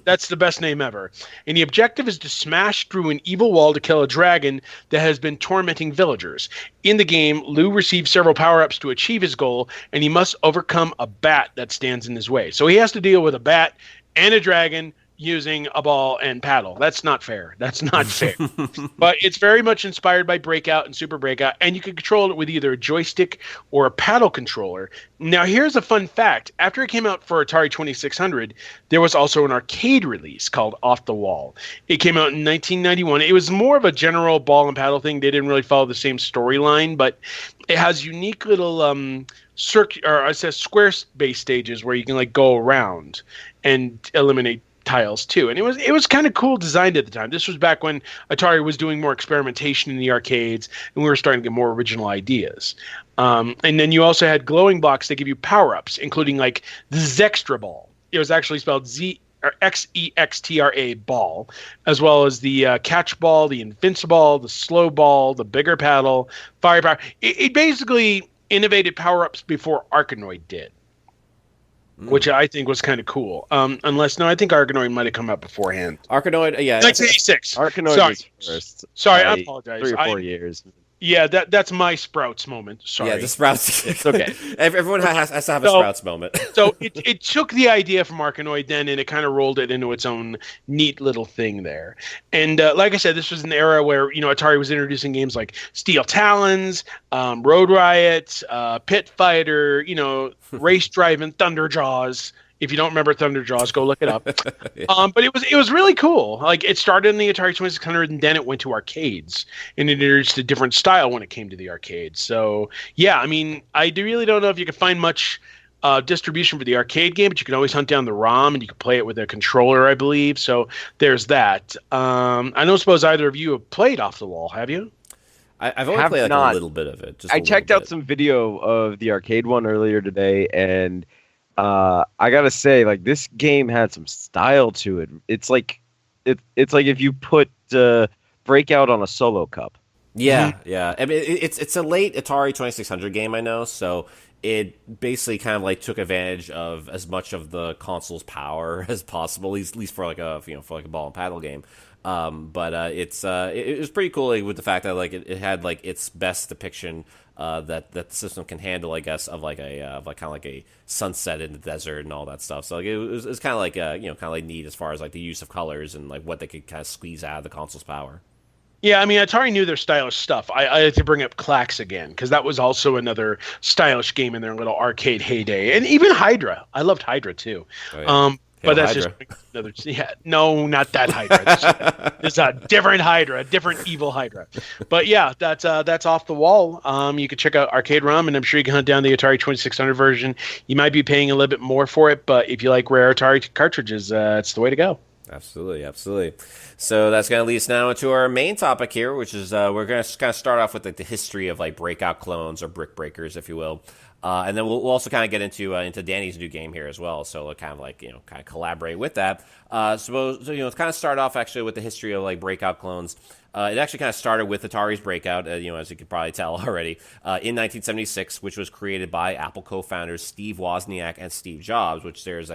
That's the best name ever. And the objective is to smash through an evil wall to kill a dragon that has been tormenting villagers. In the game, Lu receives several power-ups to achieve his goal, and he must overcome a bat that stands in his way. So he has to deal with a bat and a dragon using a ball and paddle. That's not fair. But it's very much inspired by Breakout and Super Breakout, and you can control it with either a joystick or a paddle controller. Now, here's a fun fact. After it came out for Atari 2600, there was also an arcade release called Off the Wall. It came out in 1991. It was more of a general ball and paddle thing. They didn't really follow the same storyline, but it has unique little square-based stages where you can go around and eliminate tiles too, and it was kind of cool designed at the time. This was back when Atari was doing more experimentation in the arcades, and we were starting to get more original ideas. And then you also had glowing blocks that give you power ups, including like the Zextra ball. It was actually spelled Xextra ball, as well as the catch ball, the invincible, the slow ball, the bigger paddle, firepower. It basically innovated power ups before Arkanoid did. Which I think was kind of cool. I think Arkanoid might have come out beforehand. Arkanoid, yeah. 1986. Arkanoid was first. Sorry, I apologize. 3 or 4 years. Yeah, that's my Sprouts moment. Sorry. Yeah, the Sprouts. It's okay. Everyone has to have a Sprouts moment. So it took the idea from Arkanoid then, and it kind of rolled it into its own neat little thing there. And like I said, this was an era where Atari was introducing games like Steel Talons, Road Riot, Pit Fighter, Race Driving, Thunder Jaws. If you don't remember Thunder Jaws, go look it up. Yeah. But it was really cool. Like, it started in the Atari 2600, and then it went to arcades, and it introduced a different style when it came to the arcades. So yeah, I mean, really don't know if you can find much distribution for the arcade game, but you can always hunt down the ROM, and you can play it with a controller, I believe. So there's that. I don't suppose either of you have played Off the Wall, have you? I've only played like a little bit of it. I checked out some video of the arcade one earlier today, and I gotta say, like, this game had some style to it. It's like if you put Breakout on a solo cup. Yeah, yeah. I mean, it's a late Atari 2600 game, I know. So it basically kind of like took advantage of as much of the console's power as possible, at least for like a ball and paddle game. But it was pretty cool, like, with the fact that like it had like its best depiction that the system can handle, I guess, of like a kind of like a sunset in the desert and all that stuff. So like it was kind of like kind of like neat as far as like the use of colors and like what they could kind of squeeze out of the console's power. Yeah, I mean, Atari knew their stylish stuff. I had to bring up Clax again, because that was also another stylish game in their little arcade heyday. And even Hydra. I loved Hydra, too. Oh, yeah. But that's Hydra. Just another... Yeah, no, not that Hydra. It's a different Hydra, a different evil Hydra. But yeah, that's Off the Wall. You can check out Arcade ROM, and I'm sure you can hunt down the Atari 2600 version. You might be paying a little bit more for it, but if you like rare Atari cartridges, it's the way to go. Absolutely, absolutely. So that's going to lead us now into our main topic here, which is we're going to kind of start off with like the history of like Breakout clones or brick breakers, if you will, and then we'll also kind of get into Danny's new game here as well. So we'll kind of like kind of collaborate with that. So let's kind of start off actually with the history of like Breakout clones. It actually kind of started with Atari's Breakout, as you could probably tell already, in 1976, which was created by Apple co-founders Steve Wozniak and Steve Jobs, which there's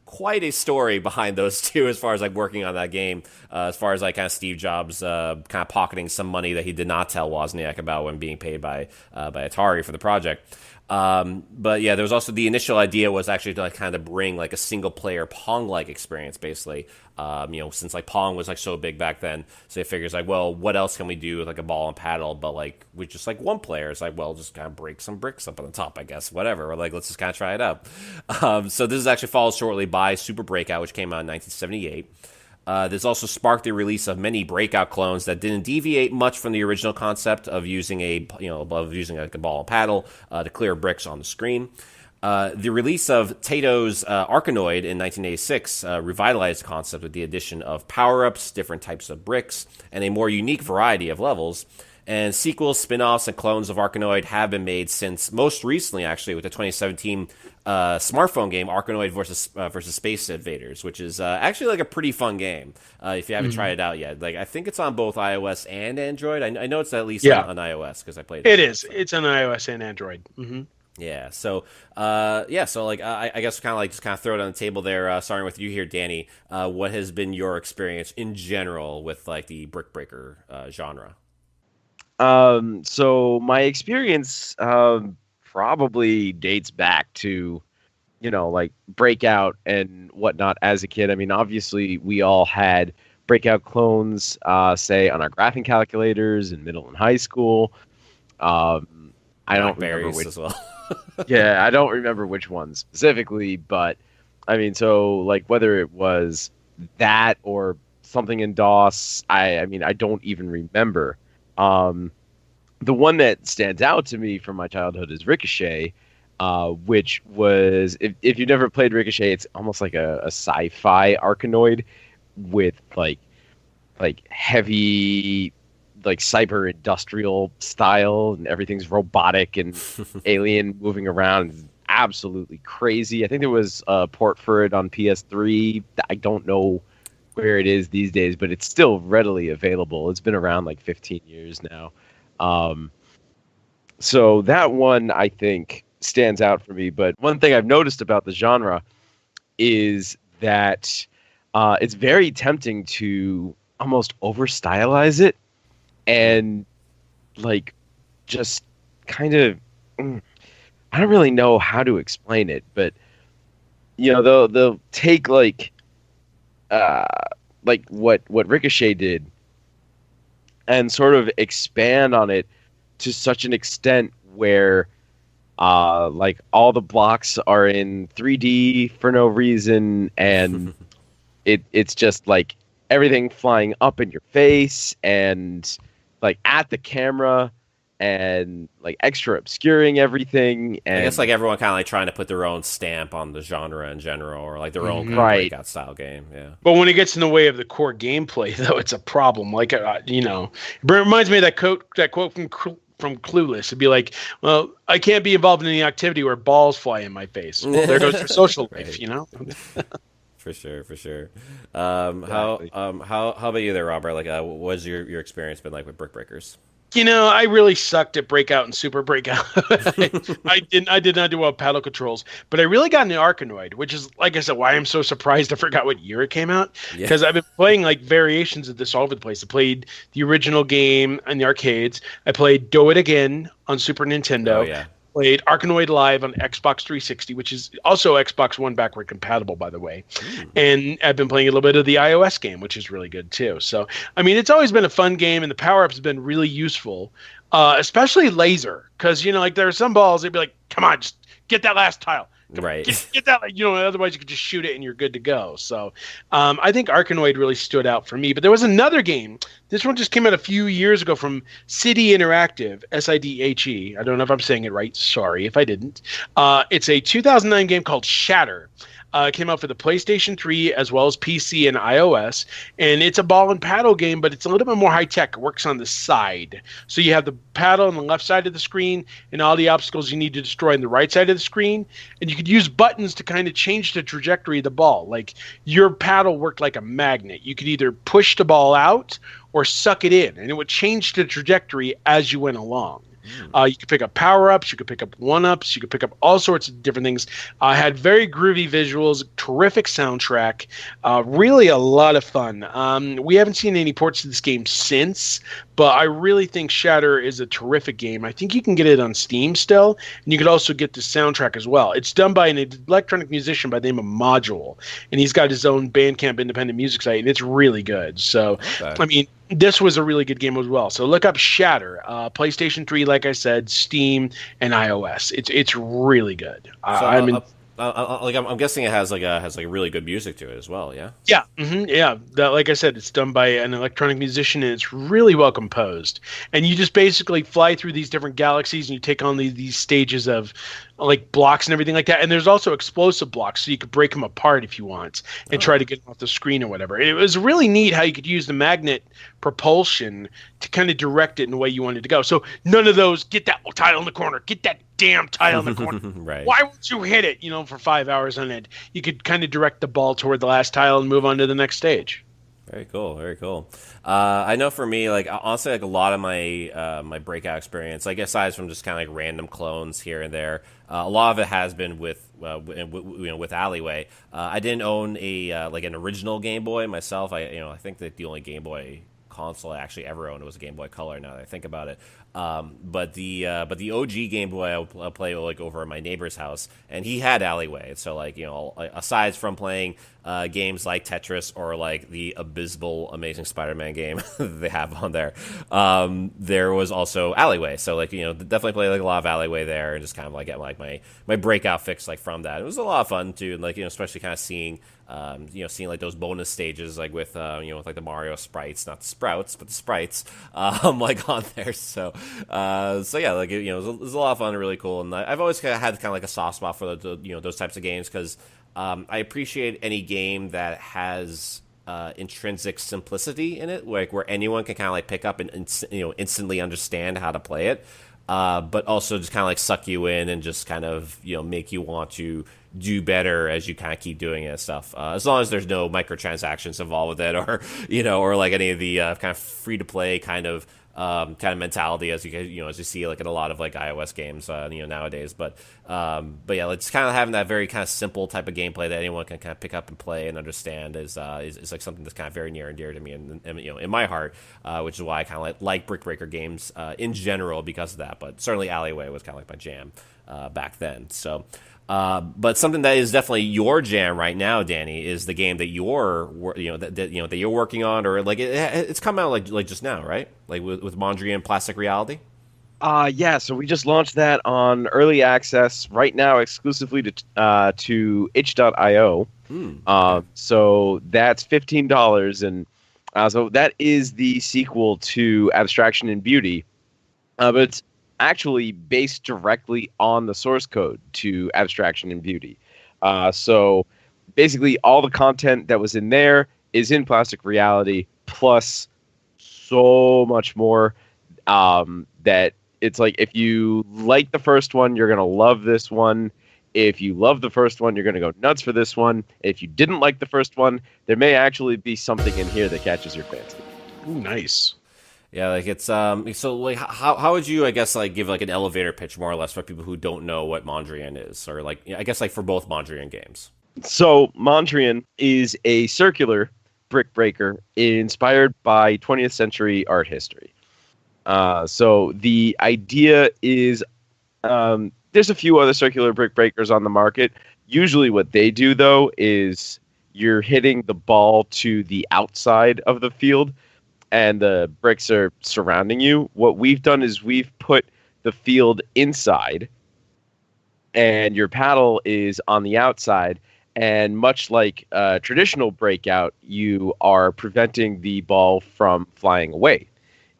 quite a story behind those two as far as like working on that game, as far as like kind of Steve Jobs kind of pocketing some money that he did not tell Wozniak about when being paid by Atari for the project. But yeah, there was also the initial idea was actually to like kind of bring like a single player Pong-like experience, basically. Since like Pong was like so big back then, so it figures like, well, what else can we do with like a ball and paddle, but like with just like one player? It's like, well, just kind of break some bricks up on the top, I guess, whatever. Or like, let's just kind of try it out. So this is actually followed shortly by Super Breakout, which came out in 1978. This also sparked the release of many Breakout clones that didn't deviate much from the original concept of using like a ball and paddle to clear bricks on the screen. The release of Tato's Arkanoid in 1986 revitalized the concept with the addition of power-ups, different types of bricks, and a more unique variety of levels. And sequels, spin-offs, and clones of Arkanoid have been made since, most recently actually with the 2017 smartphone game Arkanoid versus Space Invaders, which is actually like a pretty fun game if you haven't tried it out yet. Like, I think it's on both iOS and Android. I know it's at least on iOS because I played it. It is. It's on iOS and Android. Mm-hmm. Yeah. So, I guess kind of throw it on the table there. Starting with you here, Danny. What has been your experience in general with like the brick breaker genre? So my experience probably dates back to, like Breakout and whatnot as a kid. I mean, obviously we all had Breakout clones, say on our graphing calculators in middle and high school. I don't remember which as well. Yeah, I don't remember which one specifically, but I mean, so like whether it was that or something in DOS, I mean, I don't even remember. The one that stands out to me from my childhood is Ricochet, which was, if you've never played Ricochet, it's almost like a sci-fi Arkanoid with like heavy, like cyber industrial style, and everything's robotic and alien moving around. It's absolutely crazy. I think there was a port for it on PS3. I don't know where it is these days, but it's still readily available. It's been around like 15 years now. So that one, I think, stands out for me. But one thing I've noticed about the genre is that it's very tempting to almost over stylize it and like just kind of I don't really know how to explain it, but you know, they'll take like what Ricochet did and sort of expand on it to such an extent where like all the blocks are in 3D for no reason, and it's just like everything flying up in your face and like at the camera and like extra obscuring everything. And I guess like everyone kind of like trying to put their own stamp on the genre in general, or like their own kind of Right. breakout style game. Yeah. But when it gets in the way of the core gameplay, though, it's a problem. Like, you know, it reminds me of that quote from Clueless. It'd be like, well, I can't be involved in any activity where balls fly in my face. Well, there goes your social life, you know? For sure. Exactly. How about you there, Robert? Like, what's your experience been like with Brick Breakers? You know, I really sucked at Breakout and Super Breakout. I did not do well with paddle controls, but I really got into Arkanoid, which is, like I said, why I'm so surprised I forgot what year it came out. Because I've been playing like variations of this all over the place. I played the original game in the arcades. I played Do It Again on Super Nintendo. Oh yeah. Played Arkanoid Live on Xbox 360, which is also Xbox One backward compatible, by the way. And I've been playing a little bit of the iOS game, which is really good too. So, I mean, it's always been a fun game, and the power-ups have been really useful, especially laser. Because, you know, like there are some balls, they'd be like, come on, just get that last tile. Right. Get that, you know, otherwise you could just shoot it and you're good to go. So I think Arkanoid really stood out for me. But there was another game. This one just came out a few years ago from City Interactive, SIDHE. I don't know if I'm saying it right. Sorry if I didn't. It's a 2009 game called Shatter. It came out for the PlayStation 3 as well as PC and iOS. And it's a ball and paddle game, but it's a little bit more high-tech. It works on the side. So you have the paddle on the left side of the screen and all the obstacles you need to destroy on the right side of the screen. And you could use buttons to kind of change the trajectory of the ball. Like your paddle worked like a magnet. You could either push the ball out or suck it in, and it would change the trajectory as you went along. You could pick up power-ups, you could pick up one-ups, you could pick up all sorts of different things. Had very groovy visuals, terrific soundtrack, really a lot of fun. We haven't seen any ports of this game since, but I really think Shatter is a terrific game. I think you can get it on Steam still, and you could also get the soundtrack as well. It's done by an electronic musician by the name of Module, and he's got his own Bandcamp independent music site, and it's really good. So, Okay. I mean, this was a really good game as well. So look up Shatter, PlayStation 3, like I said, Steam, and iOS. It's really good. So, I'm guessing it has like really good music to it as well. Yeah. Yeah, yeah. Like I said, it's done by an electronic musician, and it's really well composed. And you just basically fly through these different galaxies, and you take on these stages of like blocks and everything like that. And there's also explosive blocks, so you could break them apart if you want and try to get them off the screen or whatever. And it was really neat how you could use the magnet propulsion to kind of direct it in the way you wanted to go. So none of those, get that tile in the corner, get that damn tile in the corner. Right. Why won't you hit it, for 5 hours on end? You could kind of direct the ball toward the last tile and move on to the next stage. Very cool, very cool. I know for me, like honestly, like a lot of my my breakout experience, like aside from just kind of like random clones here and there, a lot of it has been with with Alleyway. I didn't own a like an original Game Boy myself. I think that the only Game Boy console I actually ever owned was a Game Boy Color. Now that I think about it, but the OG Game Boy I'll play like over at my neighbor's house, and he had Alleyway. So like aside from playing games like Tetris or like the abysmal Amazing Spider-Man game they have on there, there was also Alleyway. So like definitely play like a lot of Alleyway there, and just kind of like get like my breakout fix like from that. It was a lot of fun too, and like especially kind of seeing Seeing like those bonus stages, like with with like the Mario sprites, not the sprouts, but the sprites, like on there. So yeah, like it was a lot of fun and really cool. And I've always had kind of like a soft spot for those types of games because I appreciate any game that has intrinsic simplicity in it, like where anyone can kind of like pick up and instantly understand how to play it. But also just kind of like suck you in and just kind of, make you want to do better as you kind of keep doing it and stuff. As long as there's no microtransactions involved with it or, or like any of the kind of free to play kind of mentality as as you see like in a lot of like iOS games, nowadays. But yeah, like just kind of having that very kind of simple type of gameplay that anyone can kind of pick up and play and understand is like something that's kind of very near and dear to me and in my heart, which is why I kind of like Brick Breaker games in general because of that. But certainly Alleyway was kind of like my jam back then. So. But something that is definitely your jam right now, Danny, is the game that you're working on, or like it's come out like just now, right? Like with Mondrian Plastic Reality. Yeah. So we just launched that on early access right now, exclusively to itch.io. So that's $15, and so that is the sequel to Abstraction and Beauty, but it's actually based directly on the source code to Abstraction and Beauty. So basically all the content that was in there is in Plastic Reality, plus so much more that it's like if you like the first one, you're going to love this one. If you love the first one, you're going to go nuts for this one. If you didn't like the first one, there may actually be something in here that catches your fancy. Ooh, nice. Yeah, like it's so like how would you, I guess, like give like an elevator pitch more or less for people who don't know what Mondrian is, or like I guess like for both Mondrian games. So Mondrian is a circular brick breaker inspired by 20th century art history. So the idea is there's a few other circular brick breakers on the market. Usually what they do though is you're hitting the ball to the outside of the field, and the bricks are surrounding you. What we've done is we've put the field inside, and your paddle is on the outside. And much like traditional Breakout, you are preventing the ball from flying away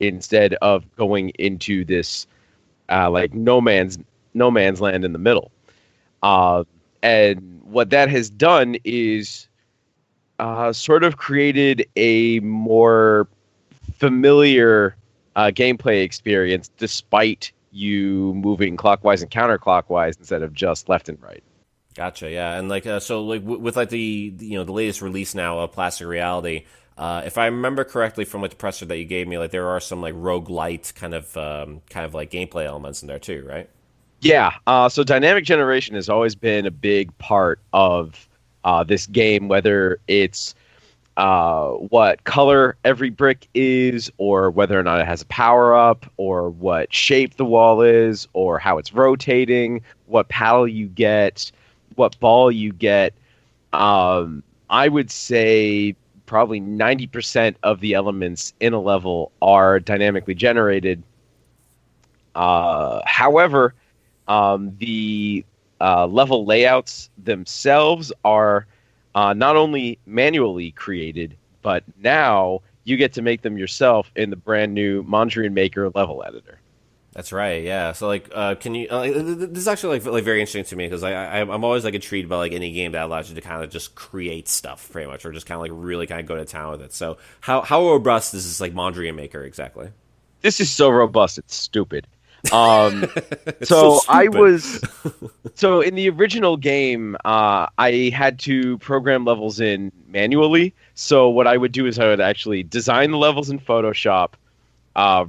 instead of going into this like no man's land in the middle. And what that has done is sort of created a more familiar gameplay experience, despite you moving clockwise and counterclockwise instead of just left and right. Gotcha, yeah, and like so, like with like the the latest release now of Plastic Reality, if I remember correctly from like the presser that you gave me, like there are some like roguelite kind of like gameplay elements in there too, right? Yeah, so dynamic generation has always been a big part of this game, whether it's what color every brick is, or whether or not it has a power-up, or what shape the wall is, or how it's rotating, what paddle you get, what ball you get. I would say probably 90% of the elements in a level are dynamically generated. However, the level layouts themselves are not only manually created, but now you get to make them yourself in the brand new Mondrian Maker level editor. That's right, yeah. So like, can you? This is actually like very interesting to me because I'm always like intrigued by like any game that allows you to kind of just create stuff, pretty much, or just kind of like really kind of go to town with it. So how robust is this like Mondrian Maker exactly? This is so robust, it's stupid. It's so stupid. I was so in the original game, I had to program levels in manually. So what I would do is I would actually design the levels in Photoshop,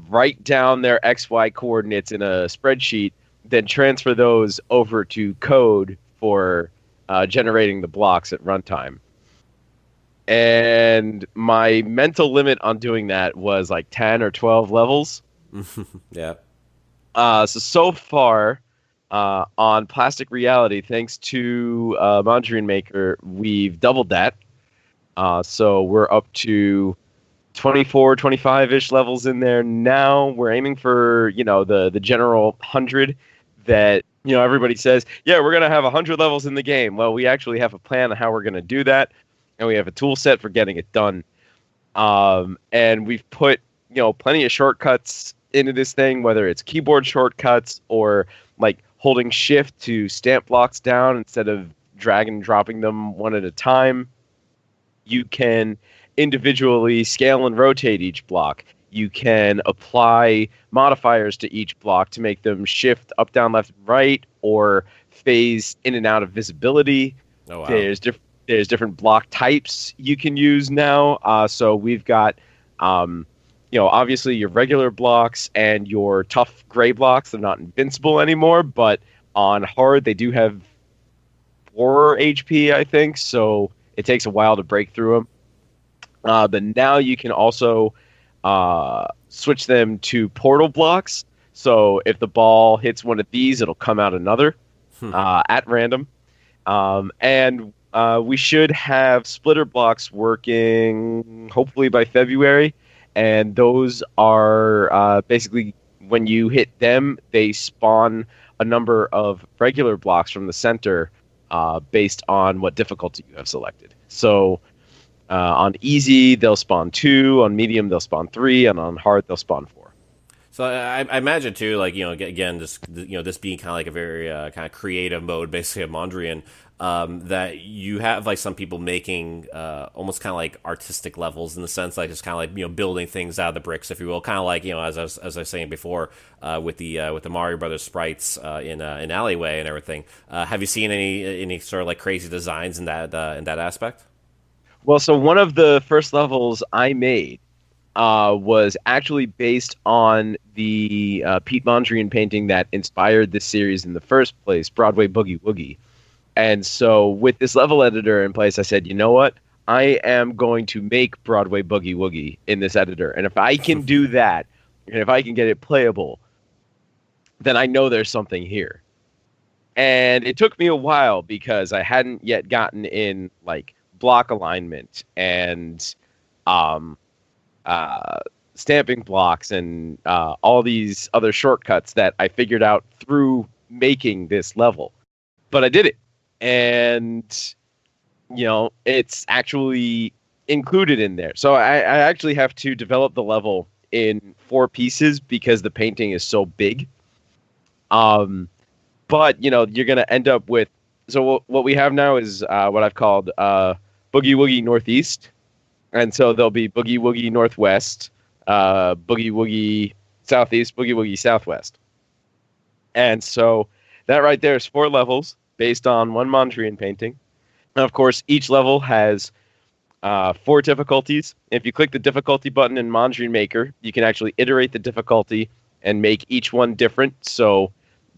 write down their XY coordinates in a spreadsheet, then transfer those over to code for generating the blocks at runtime. And my mental limit on doing that was like 10 or 12 levels. Yeah. So far, on Plastic Reality, thanks to Mondrian Maker, we've doubled that. So we're up to 24, 25-ish levels in there now. We're aiming for, the general 100 that, everybody says, yeah, we're going to have 100 levels in the game. Well, we actually have a plan on how we're going to do that. and we have a tool set for getting it done. And we've put, plenty of shortcuts into this thing, whether it's keyboard shortcuts or like holding shift to stamp blocks down instead of dragging and dropping them one at a time. You can individually scale and rotate each block. You can apply modifiers to each block to make them shift up, down, left, right, or phase in and out of visibility. Oh, wow. There's different block types you can use now. So we've got, obviously your regular blocks and your tough gray blocks. They're not invincible anymore, but on hard they do have 4 HP, I think. So it takes a while to break through them. But now you can also switch them to portal blocks. So if the ball hits one of these, it'll come out another at random. And we should have splitter blocks working hopefully by February. And those are basically when you hit them, they spawn a number of regular blocks from the center based on what difficulty you have selected. So on easy, they'll spawn 2. On medium, they'll spawn 3. And on hard, they'll spawn 4. So I imagine too, like, again, this being kind of like a very kind of creative mode, basically of Mondrian, that you have like some people making almost kind of like artistic levels in the sense, like just kind of like building things out of the bricks, if you will, kind of like as I was saying before with the Mario Brothers sprites in Alleyway and everything. Have you seen any sort of like crazy designs in that aspect? Well, so one of the first levels I made was actually based on the Pete Mondrian painting that inspired this series in the first place, Broadway Boogie Woogie. And so with this level editor in place, I said, you know what? I am going to make Broadway Boogie Woogie in this editor. And if I can do that, and if I can get it playable, then I know there's something here. And it took me a while because I hadn't yet gotten in like block alignment and stamping blocks and all these other shortcuts that I figured out through making this level. But I did it. And, it's actually included in there. So I actually have to develop the level in 4 pieces because the painting is so big. But, you're going to end up with... So what we have now is what I've called Boogie Woogie Northeast. And so there'll be Boogie Woogie Northwest, Boogie Woogie Southeast, Boogie Woogie Southwest. And so that right there is 4 levels based on one Mondrian painting. And of course, each level has 4 difficulties. If you click the difficulty button in Mondrian Maker, you can actually iterate the difficulty and make each one different. So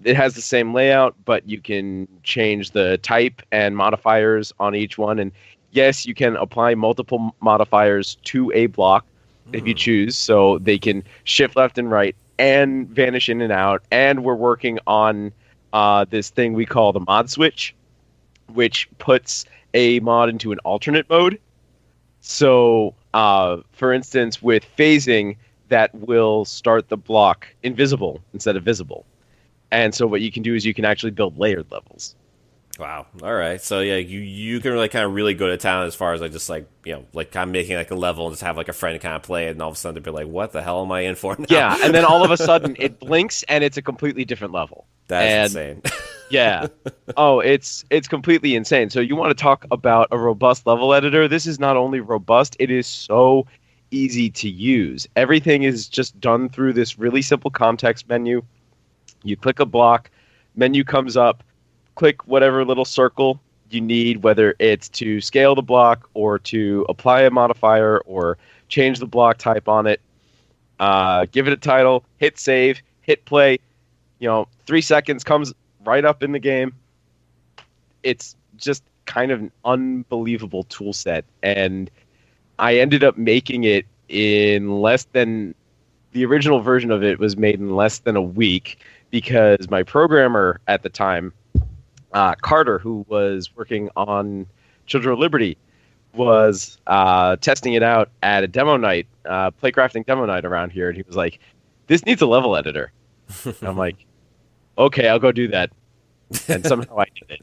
it has the same layout, but you can change the type and modifiers on each one. And yes, you can apply multiple modifiers to a block if you choose. So they can shift left and right and vanish in and out. And we're working on this thing we call the mod switch, which puts a mod into an alternate mode. So, for instance, with phasing, that will start the block invisible instead of visible. And so what you can do is you can actually build layered levels. Wow. All right. So yeah, you can really kind of really go to town as far as like just like like kind of making like a level and just have like a friend kind of play it, and all of a sudden they'd be like, "What the hell am I in for now?" Yeah, and then all of a sudden it blinks and it's a completely different level. That's insane. Yeah. Oh, it's completely insane. So you want to talk about a robust level editor? This is not only robust; it is so easy to use. Everything is just done through this really simple context menu. You click a block, menu comes up. Click whatever little circle you need, whether it's to scale the block or to apply a modifier or change the block type on it. Give it a title, hit save, hit play. 3 seconds comes right up in the game. It's just kind of an unbelievable tool set. And I ended up making it in less than... The original version of it was made in less than a week because my programmer at the time... Carter, who was working on Children of Liberty, was testing it out at a demo night, playcrafting demo night around here, and he was like, "This needs a level editor." And I'm like, "Okay, I'll go do that." And somehow I did it.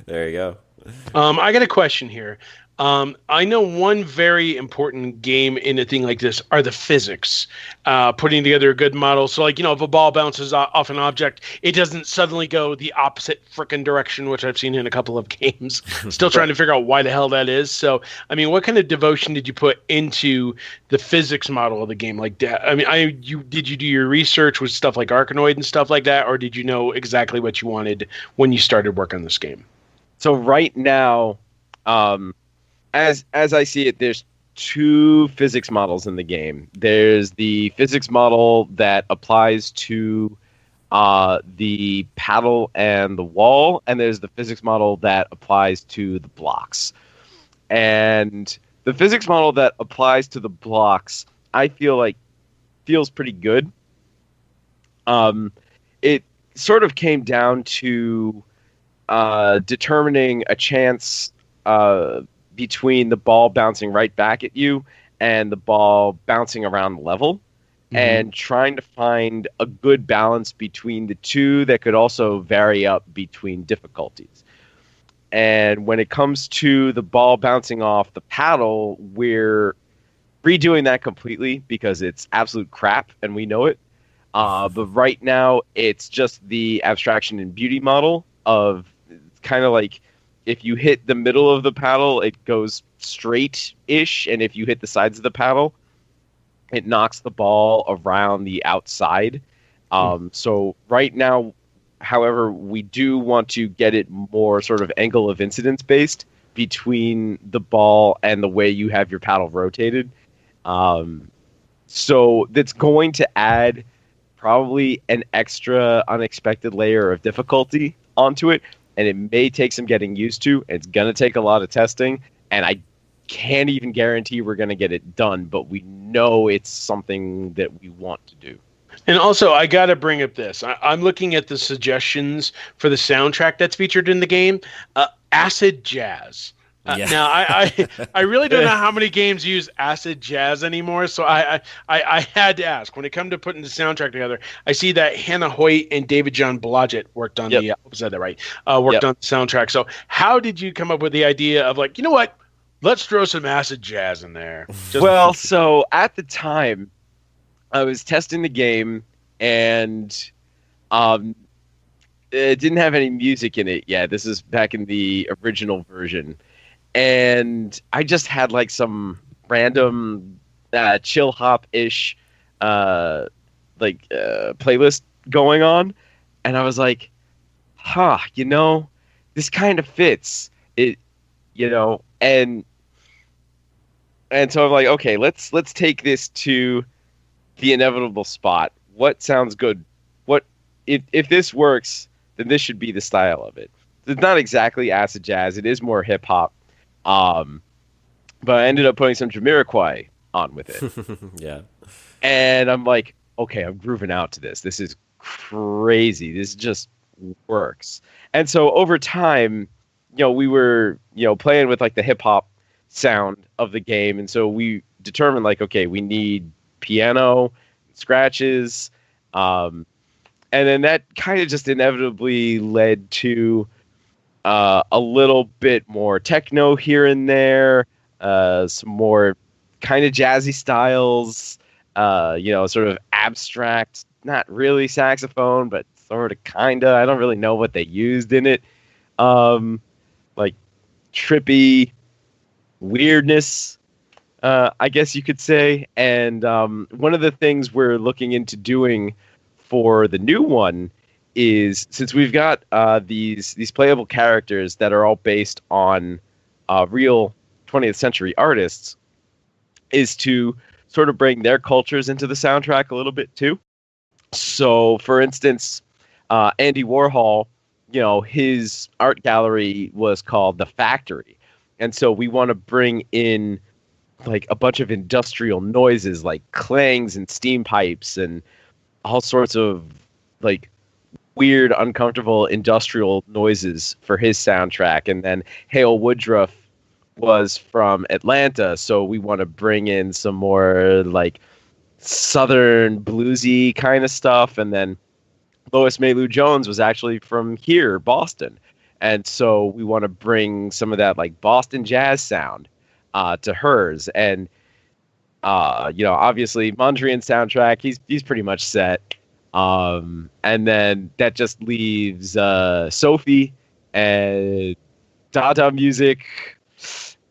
There you go. I got a question here. I know one very important game in a thing like this are the physics, putting together a good model. So, like, if a ball bounces off an object, it doesn't suddenly go the opposite frickin' direction, which I've seen in a couple of games. Still trying to figure out why the hell that is. So, I mean, what kind of devotion did you put into the physics model of the game? Like, I mean, did you do your research with stuff like Arkanoid and stuff like that, or did you know exactly what you wanted when you started working on this game? So right now, as I see it, there's two physics models in the game. There's the physics model that applies to the paddle and the wall, and there's the physics model that applies to the blocks. And the physics model that applies to the blocks, I feel like feels pretty good. It sort of came down to determining a chance between the ball bouncing right back at you and the ball bouncing around the level, and trying to find a good balance between the two that could also vary up between difficulties. And when it comes to the ball bouncing off the paddle, we're redoing that completely because it's absolute crap and we know it. But right now, it's just the abstraction and beauty model of kind of like, if you hit the middle of the paddle, it goes straight-ish, and if you hit the sides of the paddle, it knocks the ball around the outside. So right now, however, we do want to get it more sort of angle of incidence based between the ball and the way you have your paddle rotated. So that's going to add probably an extra unexpected layer of difficulty onto it. And it may take some getting used to. It's going to take a lot of testing. And I can't even guarantee we're going to get it done. But we know it's something that we want to do. And also, I got to bring up this. I'm looking at the suggestions for the soundtrack that's featured in the game. Acid jazz. Yeah. Now, I really don't know how many games use acid jazz anymore, so I had to ask. When it comes to putting the soundtrack together, I see that Hannah Hoyt and David John Blodgett worked on the. I said that right. Worked on the soundtrack. So, how did you come up with the idea of, like, you know what? Let's throw some acid jazz in there. So at the time, I was testing the game, and it didn't have any music in it yet. This is back in the original version. And I just had like some random chill hop-ish playlist going on. And I was like, this kind of fits. And so I'm like, okay, let's take this to the inevitable spot. What sounds good? What if this works, then this should be the style of it. It's not exactly acid jazz. It is more hip hop. But I ended up putting some Jamiroquai on with it. Yeah. And I'm like, okay, I'm grooving out to this. This is crazy. This just works. And so over time, we were, playing with like the hip hop sound of the game. And so we determined like, okay, we need piano, scratches. And then that kind of just inevitably led to a little bit more techno here and there, some more kind of jazzy styles, sort of abstract, not really saxophone, but sort of kind of. I don't really know what they used in it. Like trippy weirdness, I guess you could say. And one of the things we're looking into doing for the new one is, since we've got these playable characters that are all based on real 20th century artists, is to sort of bring their cultures into the soundtrack a little bit too. So, for instance, Andy Warhol, his art gallery was called The Factory. And so we want to bring in like a bunch of industrial noises like clangs and steam pipes and all sorts of like weird, uncomfortable industrial noises for his soundtrack. And then Hale Woodruff was from Atlanta, so we want to bring in some more like southern bluesy kind of stuff. And then Lois Mailou Jones was actually from here, Boston. And so we want to bring some of that like Boston jazz sound to hers. And obviously Mondrian soundtrack, he's pretty much set. And then that just leaves Sophie and Dada music.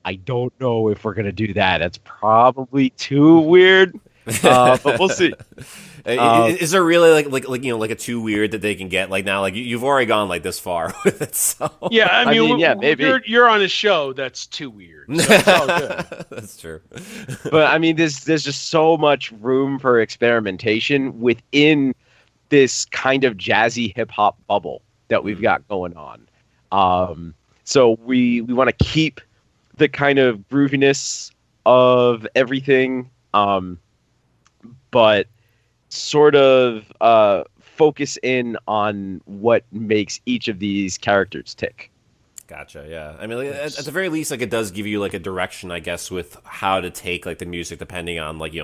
I don't know if we're gonna do that. That's probably too weird. But we'll see. Is there really like a too weird that they can get like now? Like you've already gone like this far with it. So yeah, I mean maybe you're on a show that's too weird. So it's all good. That's true. But I mean, there's just so much room for experimentation within this kind of jazzy hip hop bubble that we've got going on. So we want to keep the kind of grooviness of everything, but sort of focus in on what makes each of these characters tick. Gotcha. Yeah. I mean, like, at the very least, like it does give you like a direction, I guess, with how to take like the music depending on like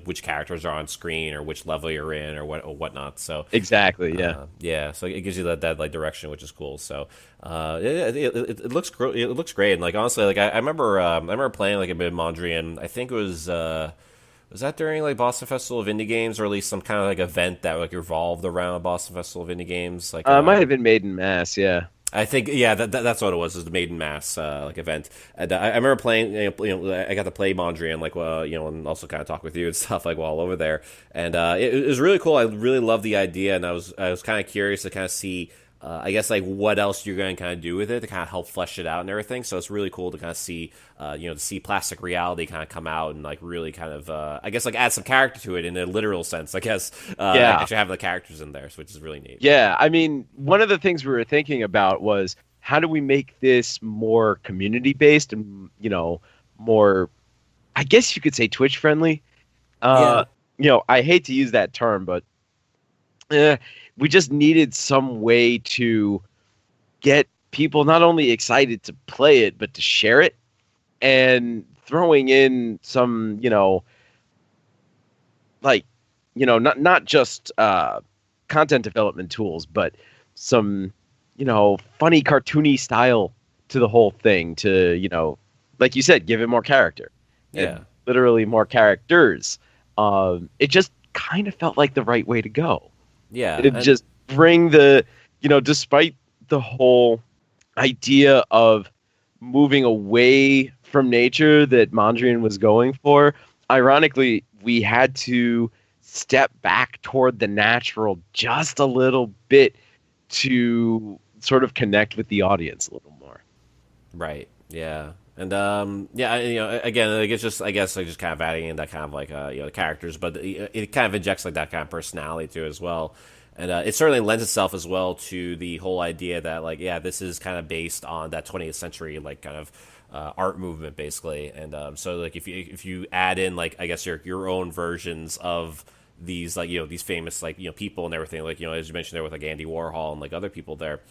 which characters are on screen or which level you're in or whatnot. So exactly. Yeah. Yeah. So it gives you that like direction, which is cool. So it looks it looks great. And like honestly, like I remember playing like a bit of Mondrian. I think it was. Was that during like Boston Festival of Indie Games, or at least some kind of like event that like revolved around Boston Festival of Indie Games? Like might have been Made in Mass. Yeah. I think, yeah, that's what it was the Maiden Mass like event. And I remember playing, I got to play Mondrian, like, and also kind of talk with you and stuff like while over there. And it was really cool. I really loved the idea, and I was kind of curious to kind of see, I guess, like what else you're going to kind of do with it to kind of help flesh it out and everything. So it's really cool to kind of see, to see Plastic Reality kind of come out and like really kind of, I guess, like add some character to it in a literal sense, I guess. Actually have the characters in there, which is really neat. Yeah, I mean, one of the things we were thinking about was how do we make this more community based and more, I guess you could say Twitch friendly. I hate to use that term, but we just needed some way to get people not only excited to play it, but to share it. And throwing in some, not just content development tools, but some, funny cartoony style to the whole thing to, like you said, give it more character. Yeah. Literally more characters. It just kind of felt like the right way to go. Yeah. It just bring the, despite the whole idea of moving away from nature that Mondrian was going for, ironically, we had to step back toward the natural just a little bit to sort of connect with the audience a little more. Right. Yeah. And again, like it's just, I guess, like just kind of adding in that kind of like the characters, but it kind of injects like that kind of personality to it as well. And it certainly lends itself as well to the whole idea that like, yeah, this is kind of based on that 20th century like kind of art movement basically. And so like if you add in like, I guess your own versions of these like these famous like people and everything, like as you mentioned there with like Andy Warhol and like other people there.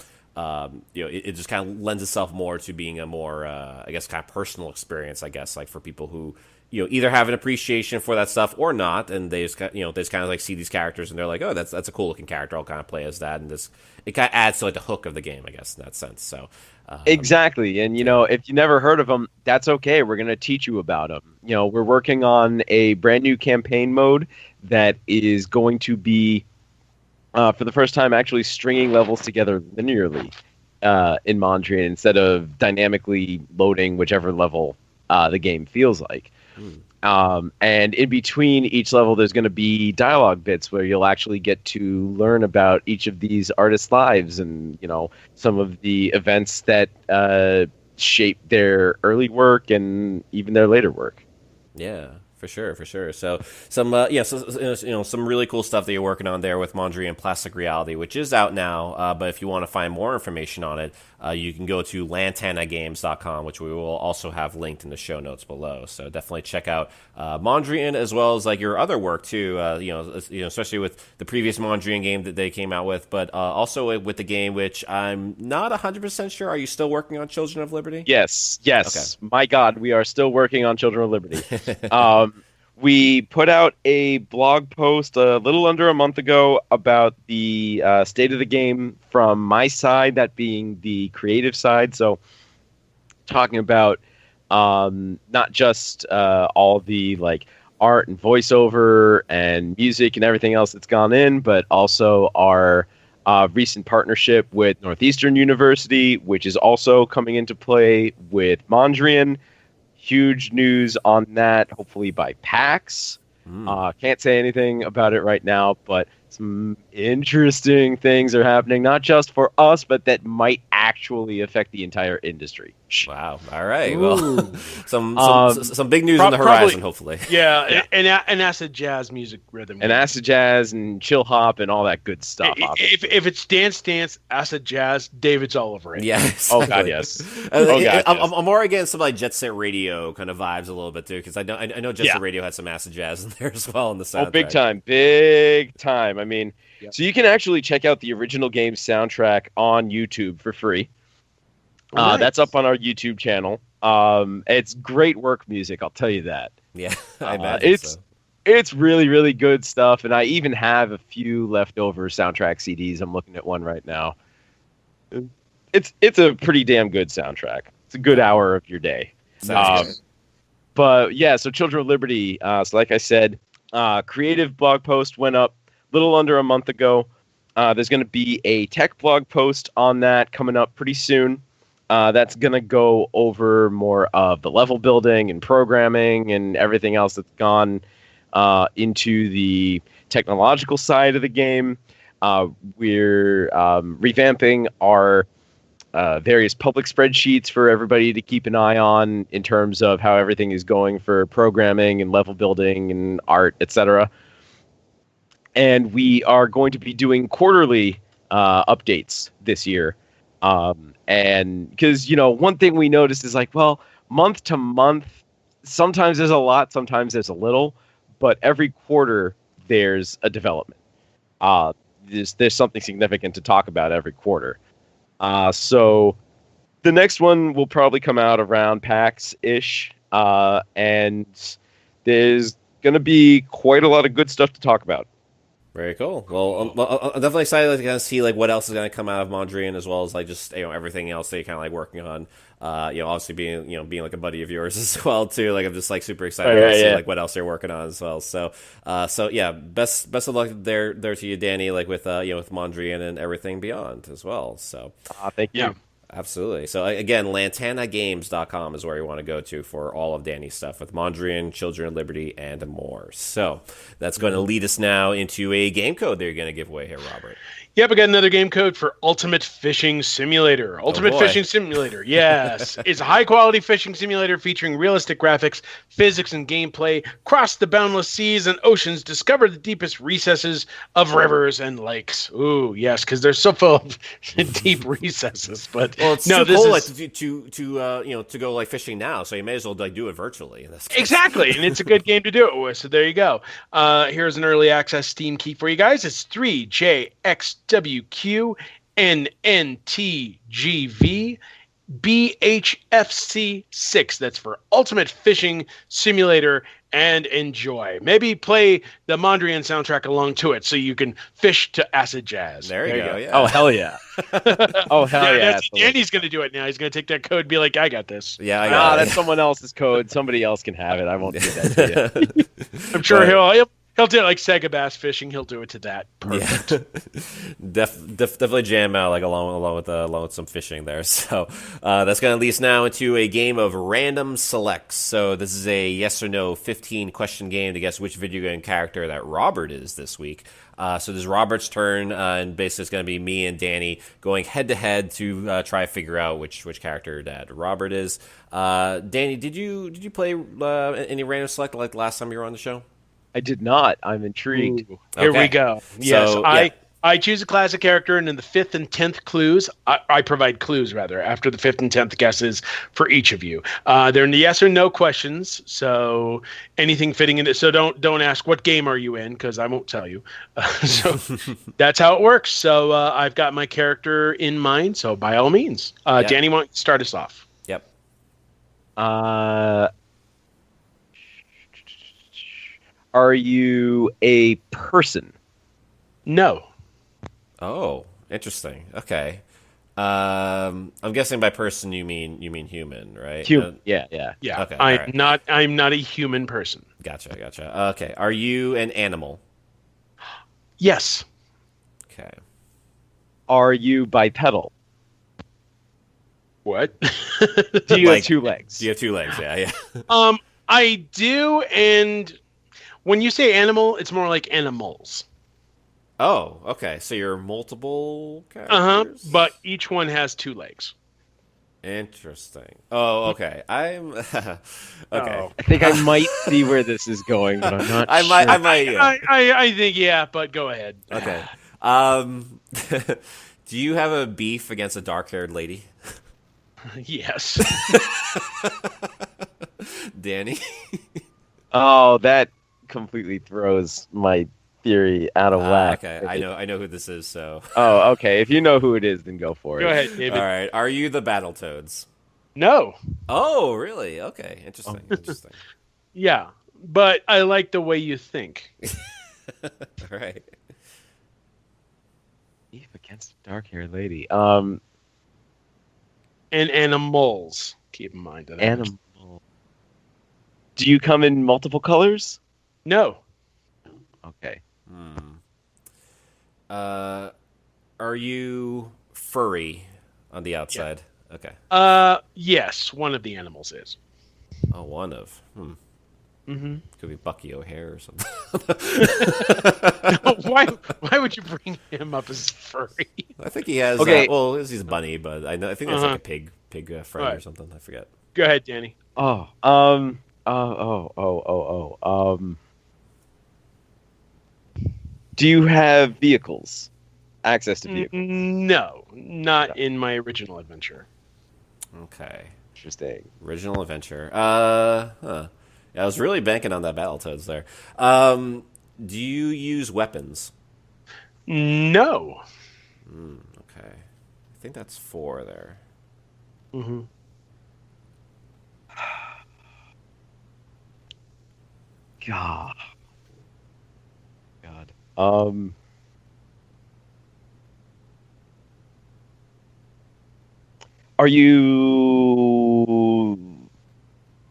It just kind of lends itself more to being a more, I guess, kind of personal experience, I guess, like for people who, either have an appreciation for that stuff or not, and they just, they just kind of like see these characters and they're like, oh, that's a cool looking character, I'll kind of play as that, and it kind of adds to like the hook of the game, I guess, in that sense. So exactly, and if you never heard of them, that's okay. We're gonna teach you about them. We're working on a brand new campaign mode that is going to be. For the first time, actually stringing levels together linearly in Mondrian instead of dynamically loading whichever level the game feels like. And in between each level, there's going to be dialogue bits where you'll actually get to learn about each of these artists' lives and, some of the events that shape their early work and even their later work. Yeah. For sure. So some some really cool stuff that you're working on there with Mondrian Plastic Reality, which is out now. But if you want to find more information on it, you can go to lantanagames.com, which we will also have linked in the show notes below. So definitely check out Mondrian as well as like your other work too. Especially with the previous Mondrian game that they came out with, but also with the game which I'm not 100% sure. Are you still working on Children of Liberty? Yes. Okay. My God, we are still working on Children of Liberty. we put out a blog post a little under a month ago about the state of the game from my side, that being the creative side. So talking about not just all the like art and voiceover and music and everything else that's gone in, but also our recent partnership with Northeastern University, which is also coming into play with Mondrian. Huge news on that, hopefully by PAX. Can't say anything about it right now, but some interesting things are happening, not just for us, but that might actually affect the entire industry. Wow. All right. Well, some big news on the horizon, hopefully. Yeah, and acid jazz music rhythm. And acid jazz and chill hop and all that good stuff. If it's dance, acid jazz, David's all over it. Yeah. Exactly. Oh, God, yes. I'm more against some like Jet Set Radio kind of vibes a little bit, too, because I know Jet Set Radio had some acid jazz in there as well in the soundtrack. Oh, big time. I mean, so you can actually check out the original game's soundtrack on YouTube for free. Nice. That's up on our YouTube channel. It's great work music, I'll tell you that. Yeah, I imagine it's really, really good stuff, and I even have a few leftover soundtrack CDs. I'm looking at one right now. It's a pretty damn good soundtrack. It's a good hour of your day. But yeah, so Children of Liberty. So like I said, creative blog post went up a little under a month ago. There's going to be a tech blog post on that coming up pretty soon. That's going to go over more of the level building and programming and everything else that's gone into the technological side of the game. We're revamping our various public spreadsheets for everybody to keep an eye on in terms of how everything is going for programming and level building and art, etc. And we are going to be doing quarterly updates this year. And because, one thing we noticed is like, well, month to month, sometimes there's a lot, sometimes there's a little, but every quarter there's a development. There's something significant to talk about every quarter. So the next one will probably come out around PAX-ish. And there's going to be quite a lot of good stuff to talk about. Very cool. Well, I'm definitely excited to kind of see like what else is going to come out of Mondrian, as well as like just everything else that you're kind of like working on. Obviously being like a buddy of yours as well too. Like I'm just like super excited to see like what else they're working on as well. So yeah, best of luck there to you, Danny. Like with with Mondrian and everything beyond as well. So thank you. Yeah. Absolutely. So again, lantanagames.com is where you want to go to for all of Danny's stuff with Mondrian, Children of Liberty, and more. So that's going to lead us now into a game code that you're going to give away here, Robert. Yep, I got another game code for Ultimate Fishing Simulator. Fishing Simulator, yes. It's a high-quality fishing simulator featuring realistic graphics, physics, and gameplay. Cross the boundless seas and oceans. Discover the deepest recesses of rivers and lakes. Ooh, yes, because they're so full of deep recesses. But well, it's too cool like, to go like fishing now, so you may as well like do it virtually. In this case. Exactly, and it's a good game to do it with. So there you go. Here's an early access Steam key for you guys. It's 3JXWQNNTGV BHFC6. That's for Ultimate Fishing Simulator, and enjoy. Maybe play the Mondrian soundtrack along to it so you can fish to acid jazz. There you go. Yeah. Oh, hell yeah. Danny's going to do it now. He's going to take that code and be like, I got this. Yeah, I got it. That's someone else's code. Somebody else can have it. I won't do that to you. I'm sure he'll do it like Sega Bass Fishing. He'll do it to that. Perfect. Yeah. Definitely jam out like along with some fishing there. So that's going to lead us now into a game of random selects. So this is a yes or no 15 question game to guess which video game character that Robert is this week. So this is Robert's turn, and basically it's going to be me and Danny going head to head to try to figure out which character that Robert is. Danny, did you play any random select like last time you were on the show? I did not. I'm intrigued. Here we go. Yes, I choose a classic character, and in the 5th and 10th clues, I provide clues, rather, after the 5th and 10th guesses for each of you. They're yes or no questions, so anything fitting in it. So don't ask, what game are you in, because I won't tell you. So that's how it works. So I've got my character in mind, so by all means. Danny, why don't you start us off? Yep. Are you a person? No. Oh, interesting. Okay. I'm guessing by person you mean human, right? Human. Yeah. Yeah. Okay, all right. I'm not a human person. Gotcha. Okay. Are you an animal? Yes. Okay. Are you bipedal? What? Do you Like, have two legs? Do you have two legs? Yeah. I do, and when you say animal, it's more like animals. Oh, okay. So you're multiple characters? But each one has two legs. Interesting. Oh, okay. I'm okay. Oh. I think I might see where this is going, but I'm not I sure. might. Yeah. I think yeah, but go ahead. Okay. Do you have a beef against a dark-haired lady? Yes. Danny? Oh, that completely throws my theory out of whack. Okay, I know who this is, so. Oh, okay. If you know who it is, then go for it. Go ahead, David. All right. Are you the Battletoads? No. Oh, really? Okay. Interesting. Yeah, but I like the way you think. All right. Beef against a dark-haired lady. And animals. Keep in mind that. Animal. Do you come in multiple colors? No. Okay. Are you furry on the outside? Yeah. Okay. Yes, one of the animals is. Oh, one of. Mm-hmm. Could be Bucky O'Hare or something. Why would you bring him up as furry? I think he has. Okay. Well, he's a bunny, but I think that's like a pig friend or something. I forget. Go ahead, Danny. Do you have vehicles? Access to vehicles? No, not in my original adventure. Okay. Interesting. Original adventure. Yeah, I was really banking on that Battletoads there. Do you use weapons? No. Okay. I think that's 4 there. Mm-hmm. God. Are you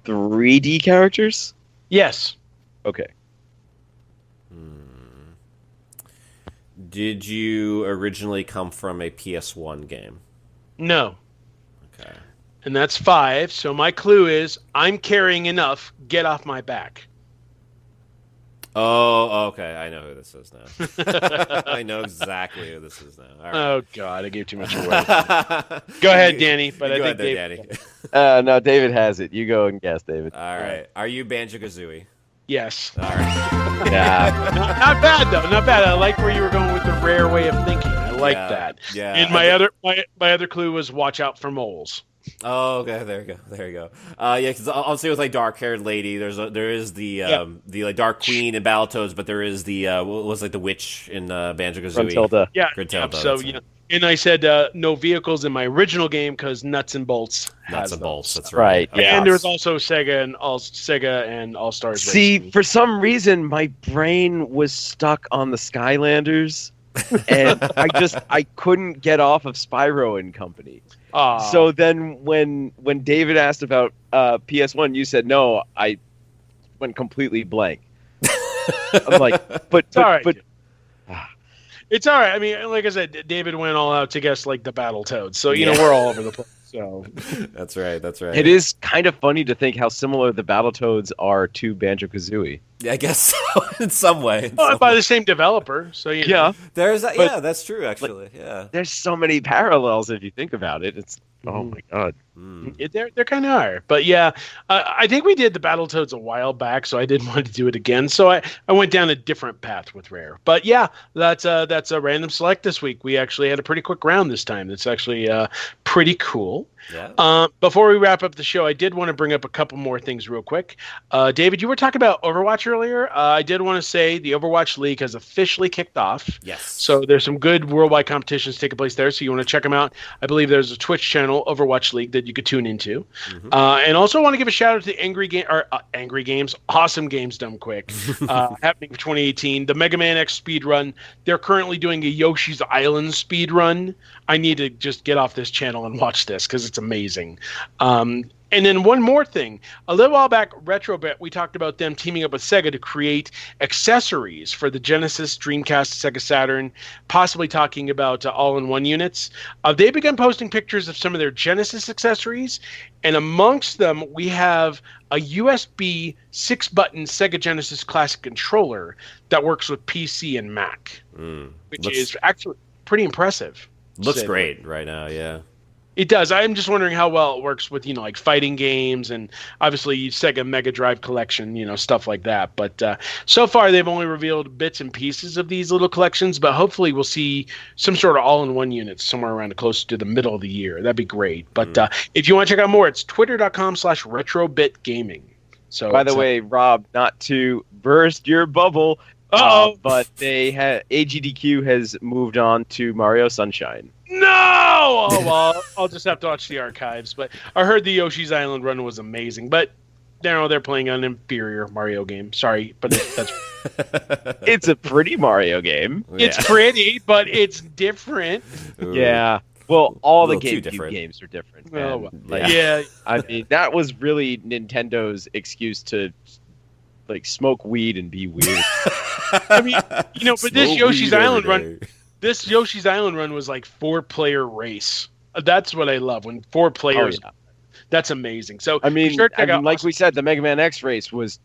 3D characters? Yes. Okay. Did you originally come from a PS1 game? No. Okay. And that's 5. So my clue is I'm carrying enough. Get off my back. Oh, okay. I know who this is now. I know exactly who this is now. All right. Oh, God. I gave too much away. Go ahead, Danny. But I think Danny. No, David has it. You go and guess, David. All right. Are you Banjo-Kazooie? Yes. All right. Yeah. Not bad, though. Not bad. I like where you were going with the rare way of thinking. I like that. Yeah. And my other clue was watch out for moles. Oh, okay. There you go. Yeah, because I'll say with like dark-haired lady, there is the like Dark Queen in Battletoads, but there is the what was like the witch in Banjo-Kazooie. Gruntilda. Yeah. Gruntilda, So right. and I said no vehicles in my original game because Nuts and Bolts. Nuts has and bolts. those. That's right. Yeah. And there's also Sega and All Stars. See, Racing. for some reason, my brain was stuck on the Skylanders, and I couldn't get off of Spyro and Company. So then when David asked about PS1, you said no. I went completely blank. I'm like, but all right. but It's all right. I mean, like I said, David went all out to guess like the Battletoads. So you know we're all over the place. So That's right. it is kind of funny to think how similar the Battletoads are to Banjo-Kazooie. Yeah, I guess so, in some way. by the same developer. So Yeah, There's But- yeah, that's true actually. Yeah. there's so many parallels if you think about it. It's oh my god. There kind of are, but yeah, I think we did the Battletoads a while back, so I didn't want to do it again. So I went down a different path with Rare. But yeah, that's a random select this week. We actually had a pretty quick round this time. That's actually pretty cool. Yeah. Before we wrap up the show, I did want to bring up a couple more things real quick. David, you were talking about Overwatch earlier. I did want to say the Overwatch League has officially kicked off. Yes. So there's some good worldwide competitions taking place there. So you want to check them out. I believe there's a Twitch channel, Overwatch League, that you could tune into. Mm-hmm. And also want to give a shout out to Angry Games, Awesome Games Done Quick, happening for 2018. The Mega Man X speed run. They're currently doing a Yoshi's Island speed run. I need to just get off this channel and watch this because it's amazing. And then one more thing. A little while back, Retrobit, we talked about them teaming up with Sega to create accessories for the Genesis, Dreamcast, Sega Saturn, possibly talking about all-in-one units. They've begun posting pictures of some of their Genesis accessories, and amongst them, we have a USB 6-button Sega Genesis Classic controller that works with PC and Mac, which is actually pretty impressive. Looks great right now, yeah. It does. I'm just wondering how well it works with, like fighting games and obviously Sega Mega Drive collection, stuff like that. But so far they've only revealed bits and pieces of these little collections, but hopefully we'll see some sort of all-in-one units somewhere around close to the middle of the year. That'd be great. But if you want to check out more, it's twitter.com/retrobitgaming. So by the way, Rob, not to burst your bubble, but AGDQ has moved on to Mario Sunshine. No! Oh, well, I'll just have to watch the archives. But I heard the Yoshi's Island run was amazing. But they're playing an inferior Mario game. Sorry, but that's... It's a pretty Mario game. It's pretty, but it's different. Yeah. Well, all the GameCube games are different. Oh, yeah. I mean, that was really Nintendo's excuse to smoke weed and be weird. I mean, but this Yoshi's Island run... This Yoshi's Island run was like 4-player race. That's what I love, when 4 players. Oh, yeah. That's amazing. So I mean, like we said, the Mega Man X race was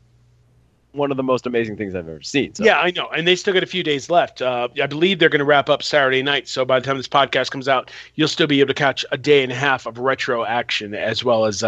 one of the most amazing things I've ever seen. So. Yeah, I know. And they still got a few days left. I believe they're going to wrap up Saturday night. So by the time this podcast comes out, you'll still be able to catch a day and a half of retro action as well as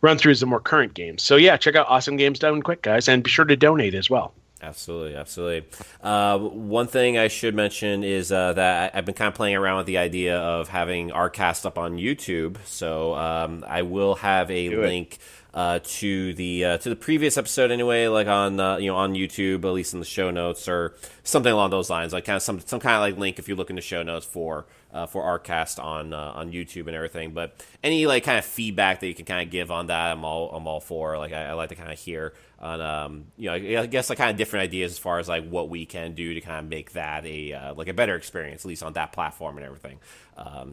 run-throughs of more current games. So yeah, check out Awesome Games Done Quick, guys. And be sure to donate as well. Absolutely. One thing I should mention is that I've been kind of playing around with the idea of having ARGcast up on YouTube. So I will have a link to the previous episode anyway, like on on YouTube, at least in the show notes or something along those lines, like kind of some kind of like link if you look in the show notes for ARGcast on YouTube and everything. But any kind of feedback that you can kind of give on that, I'm all for. I like to kind of hear on I guess kind of different ideas as far as what we can do to kind of make that a better experience, at least on that platform and everything.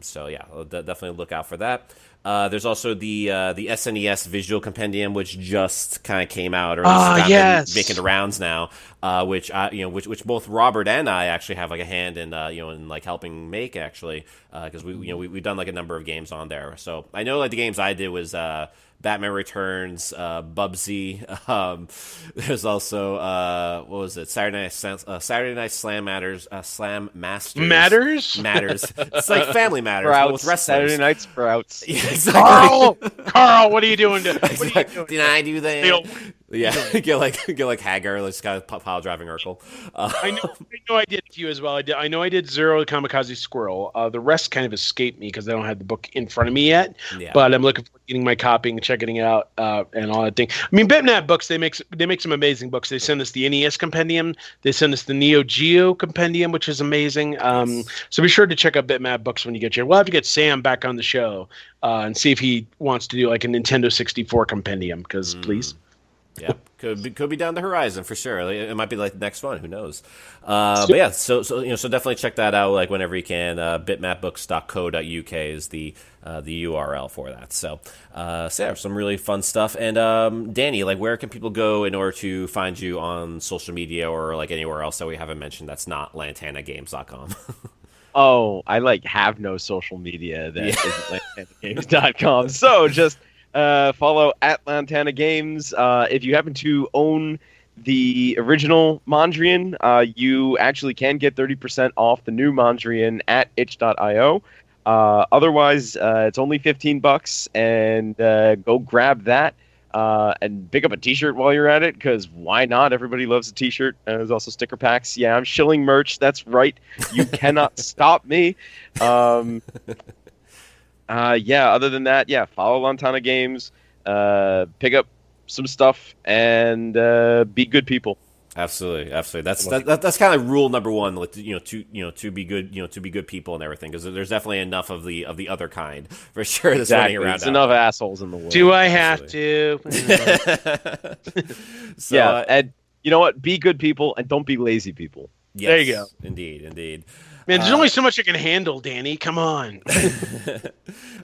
So yeah, I'll definitely look out for that. There's also the SNES Visual Compendium, which just kind of came out, or been making the rounds now. Which which both Robert and I actually have a hand in, in helping make actually, because we've done a number of games on there. So I know the games I did was Batman Returns, Bubsy. There's also what was it? Saturday Night Slam Masters. It's like Family Matters with wrestlers. Saturday Night Sprouts. Yeah, exactly. Carl, what are you doing? Did I do that? Yeah, get like Hagar, just kind of pile driving Urkel. I know I did a few as well. I know I did Zero Kamikaze Squirrel. The rest kind of escaped me because I don't have the book in front of me yet. Yeah. But I'm looking forward to getting my copy and checking it out and all that thing. I mean, Bitmap Books, they make some amazing books. They send us the NES Compendium. They send us the Neo Geo Compendium, which is amazing. So be sure to check out Bitmap Books when you get here. We'll have to get Sam back on the show and see if he wants to do a Nintendo 64 Compendium, because please. Yeah, could be down the horizon for sure. It might be the next one. Who knows? But yeah, so definitely check that out whenever you can. Bitmapbooks.co.uk is the URL for that. So yeah, some really fun stuff. And Danny, where can people go in order to find you on social media or anywhere else that we haven't mentioned that's not lantanagames.com? Oh, I have no social media that isn't lantanagames.com. So just follow at Lantana Games. If you happen to own the original Mondrian, you actually can get 30% off the new Mondrian at itch.io. Otherwise, it's only $15, and go grab that and pick up a t-shirt while you're at it, because why not? Everybody loves a t-shirt. There's also sticker packs. Yeah, I'm shilling merch. That's right. You cannot stop me. Other than that, follow Lantana Games, pick up some stuff, and be good people. Absolutely. That's kind of rule number one, like, to be good, to be good people and everything, because there's definitely enough of the other kind for sure that's running around. There's enough assholes in the world. Do I have to? So, and you know what? Be good people and don't be lazy people. yes, There you go. Indeed. Man, there's only so much I can handle, Danny. Come on.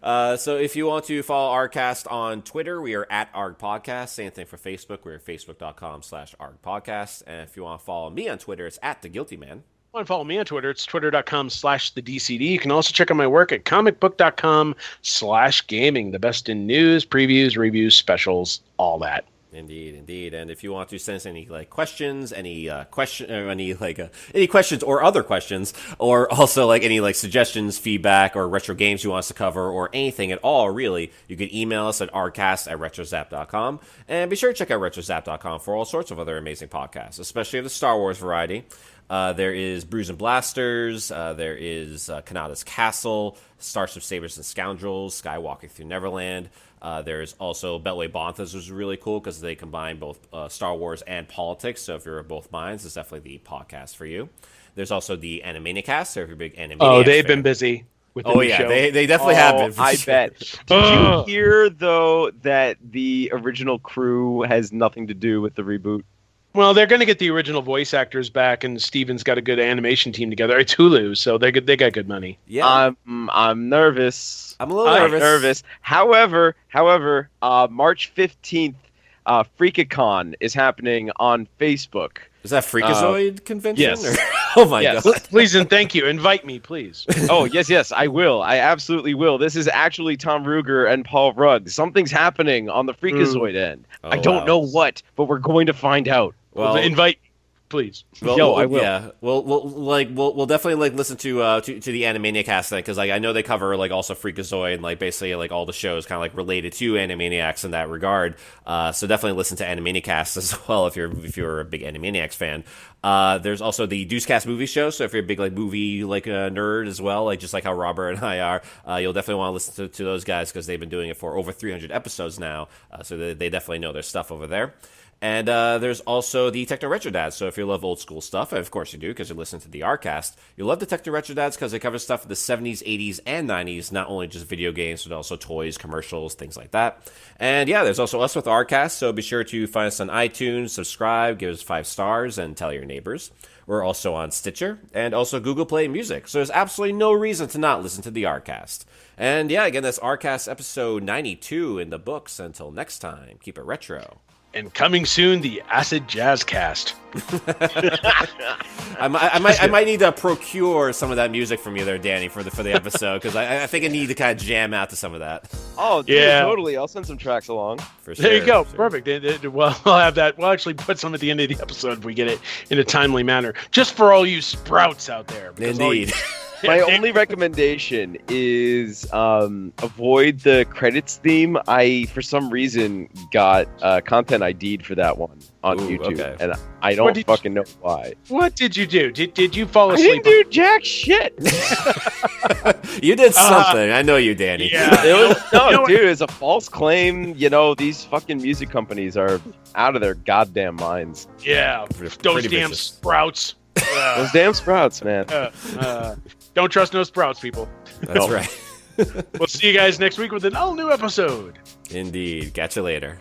So if you want to follow ARGcast on Twitter, we are at ARGpodcast. Same thing for Facebook. We're facebook.com/ARGpodcast. And if you want to follow me on Twitter, it's at TheGuiltyMan. Want to follow me on Twitter? It's twitter.com/thedcd. You can also check out my work at comicbook.com/gaming. The best in news, previews, reviews, specials, all that. Indeed. And if you want to send us any questions, any questions or other questions, or also any suggestions, feedback, or retro games you want us to cover, or anything at all, really, you can email us at argcast@retrozap.com. And be sure to check out retrozap.com for all sorts of other amazing podcasts, especially of the Star Wars variety. There is Brews and Blasters. There is Kanata's Castle, Starship Sabers and Scoundrels, Skywalking Through Neverland. There's also Beltway Banthas, which is really cool because they combine both Star Wars and politics. So if you're of both minds, it's definitely the podcast for you. There's also the Animaniacast. So if you're a big Animaniacs Oh, they've fan. been busy. Oh yeah, show. they definitely have been. I bet. Did you hear though that the original crew has nothing to do with the reboot? Well, they're going to get the original voice actors back, and Steven's got a good animation team together. It's Hulu, so they got good money. Yeah, I'm nervous. I'm a little nervous. However, March 15th, Freakacon is happening on Facebook. Is that Freakazoid convention? Yes. Or? Oh my god! Please and thank you. Invite me, please. Oh yes, I will. I absolutely will. This is actually Tom Ruger and Paul Rugg. Something's happening on the Freakazoid end. Oh, I don't know what, but we're going to find out. Well, invite me, please. Yo, I will. Yeah, we'll definitely listen to the Animaniacast thing, because I know they cover also Freakazoid and basically all the shows kind of related to Animaniacs in that regard. So definitely listen to Animaniacast as well if you're a big Animaniacs fan. There's also the Deucecast movie show. So if you're a big movie nerd as well, just like how Robert and I are, you'll definitely want to listen to those guys because they've been doing it for over 300 episodes now. So they definitely know their stuff over there. And there's also the Techno Retro Dads. So if you love old school stuff, and of course you do because you listen to the ARGcast, you'll love the Techno Retro Dads because they cover stuff in the 70s, 80s, and 90s, not only just video games, but also toys, commercials, things like that. And yeah, there's also us with ARGcast, so be sure to find us on iTunes, subscribe, give us 5 stars, and tell your neighbors. We're also on Stitcher and also Google Play Music, so there's absolutely no reason to not listen to the ARGcast. And yeah, again, that's ARGcast episode 92 in the books. Until next time, keep it retro. And coming soon, the Acid Jazz Cast. I might need to procure some of that music from you there, Danny, for the episode, because I think I need to kind of jam out to some of that. Oh, dude, yeah, totally. I'll send some tracks along. For sure. There you go. Sure. Perfect. Well, we'll have that. We'll actually put some at the end of the episode if we get it in a timely manner, just for all you sprouts out there. Indeed. My only recommendation is avoid the credits theme. I, for some reason, got content ID'd for that one on YouTube, okay. and I don't fucking know why. What did you do? Did you fall I asleep? didn't do jack shit. You did something. I know you, Danny. Yeah. Dude, it's a false claim. These fucking music companies are out of their goddamn minds. Yeah. Those damn vicious. sprouts. Those damn sprouts, man. Don't trust no sprouts, people. That's right. We'll see you guys next week with an all-new episode. Indeed. Catch you later.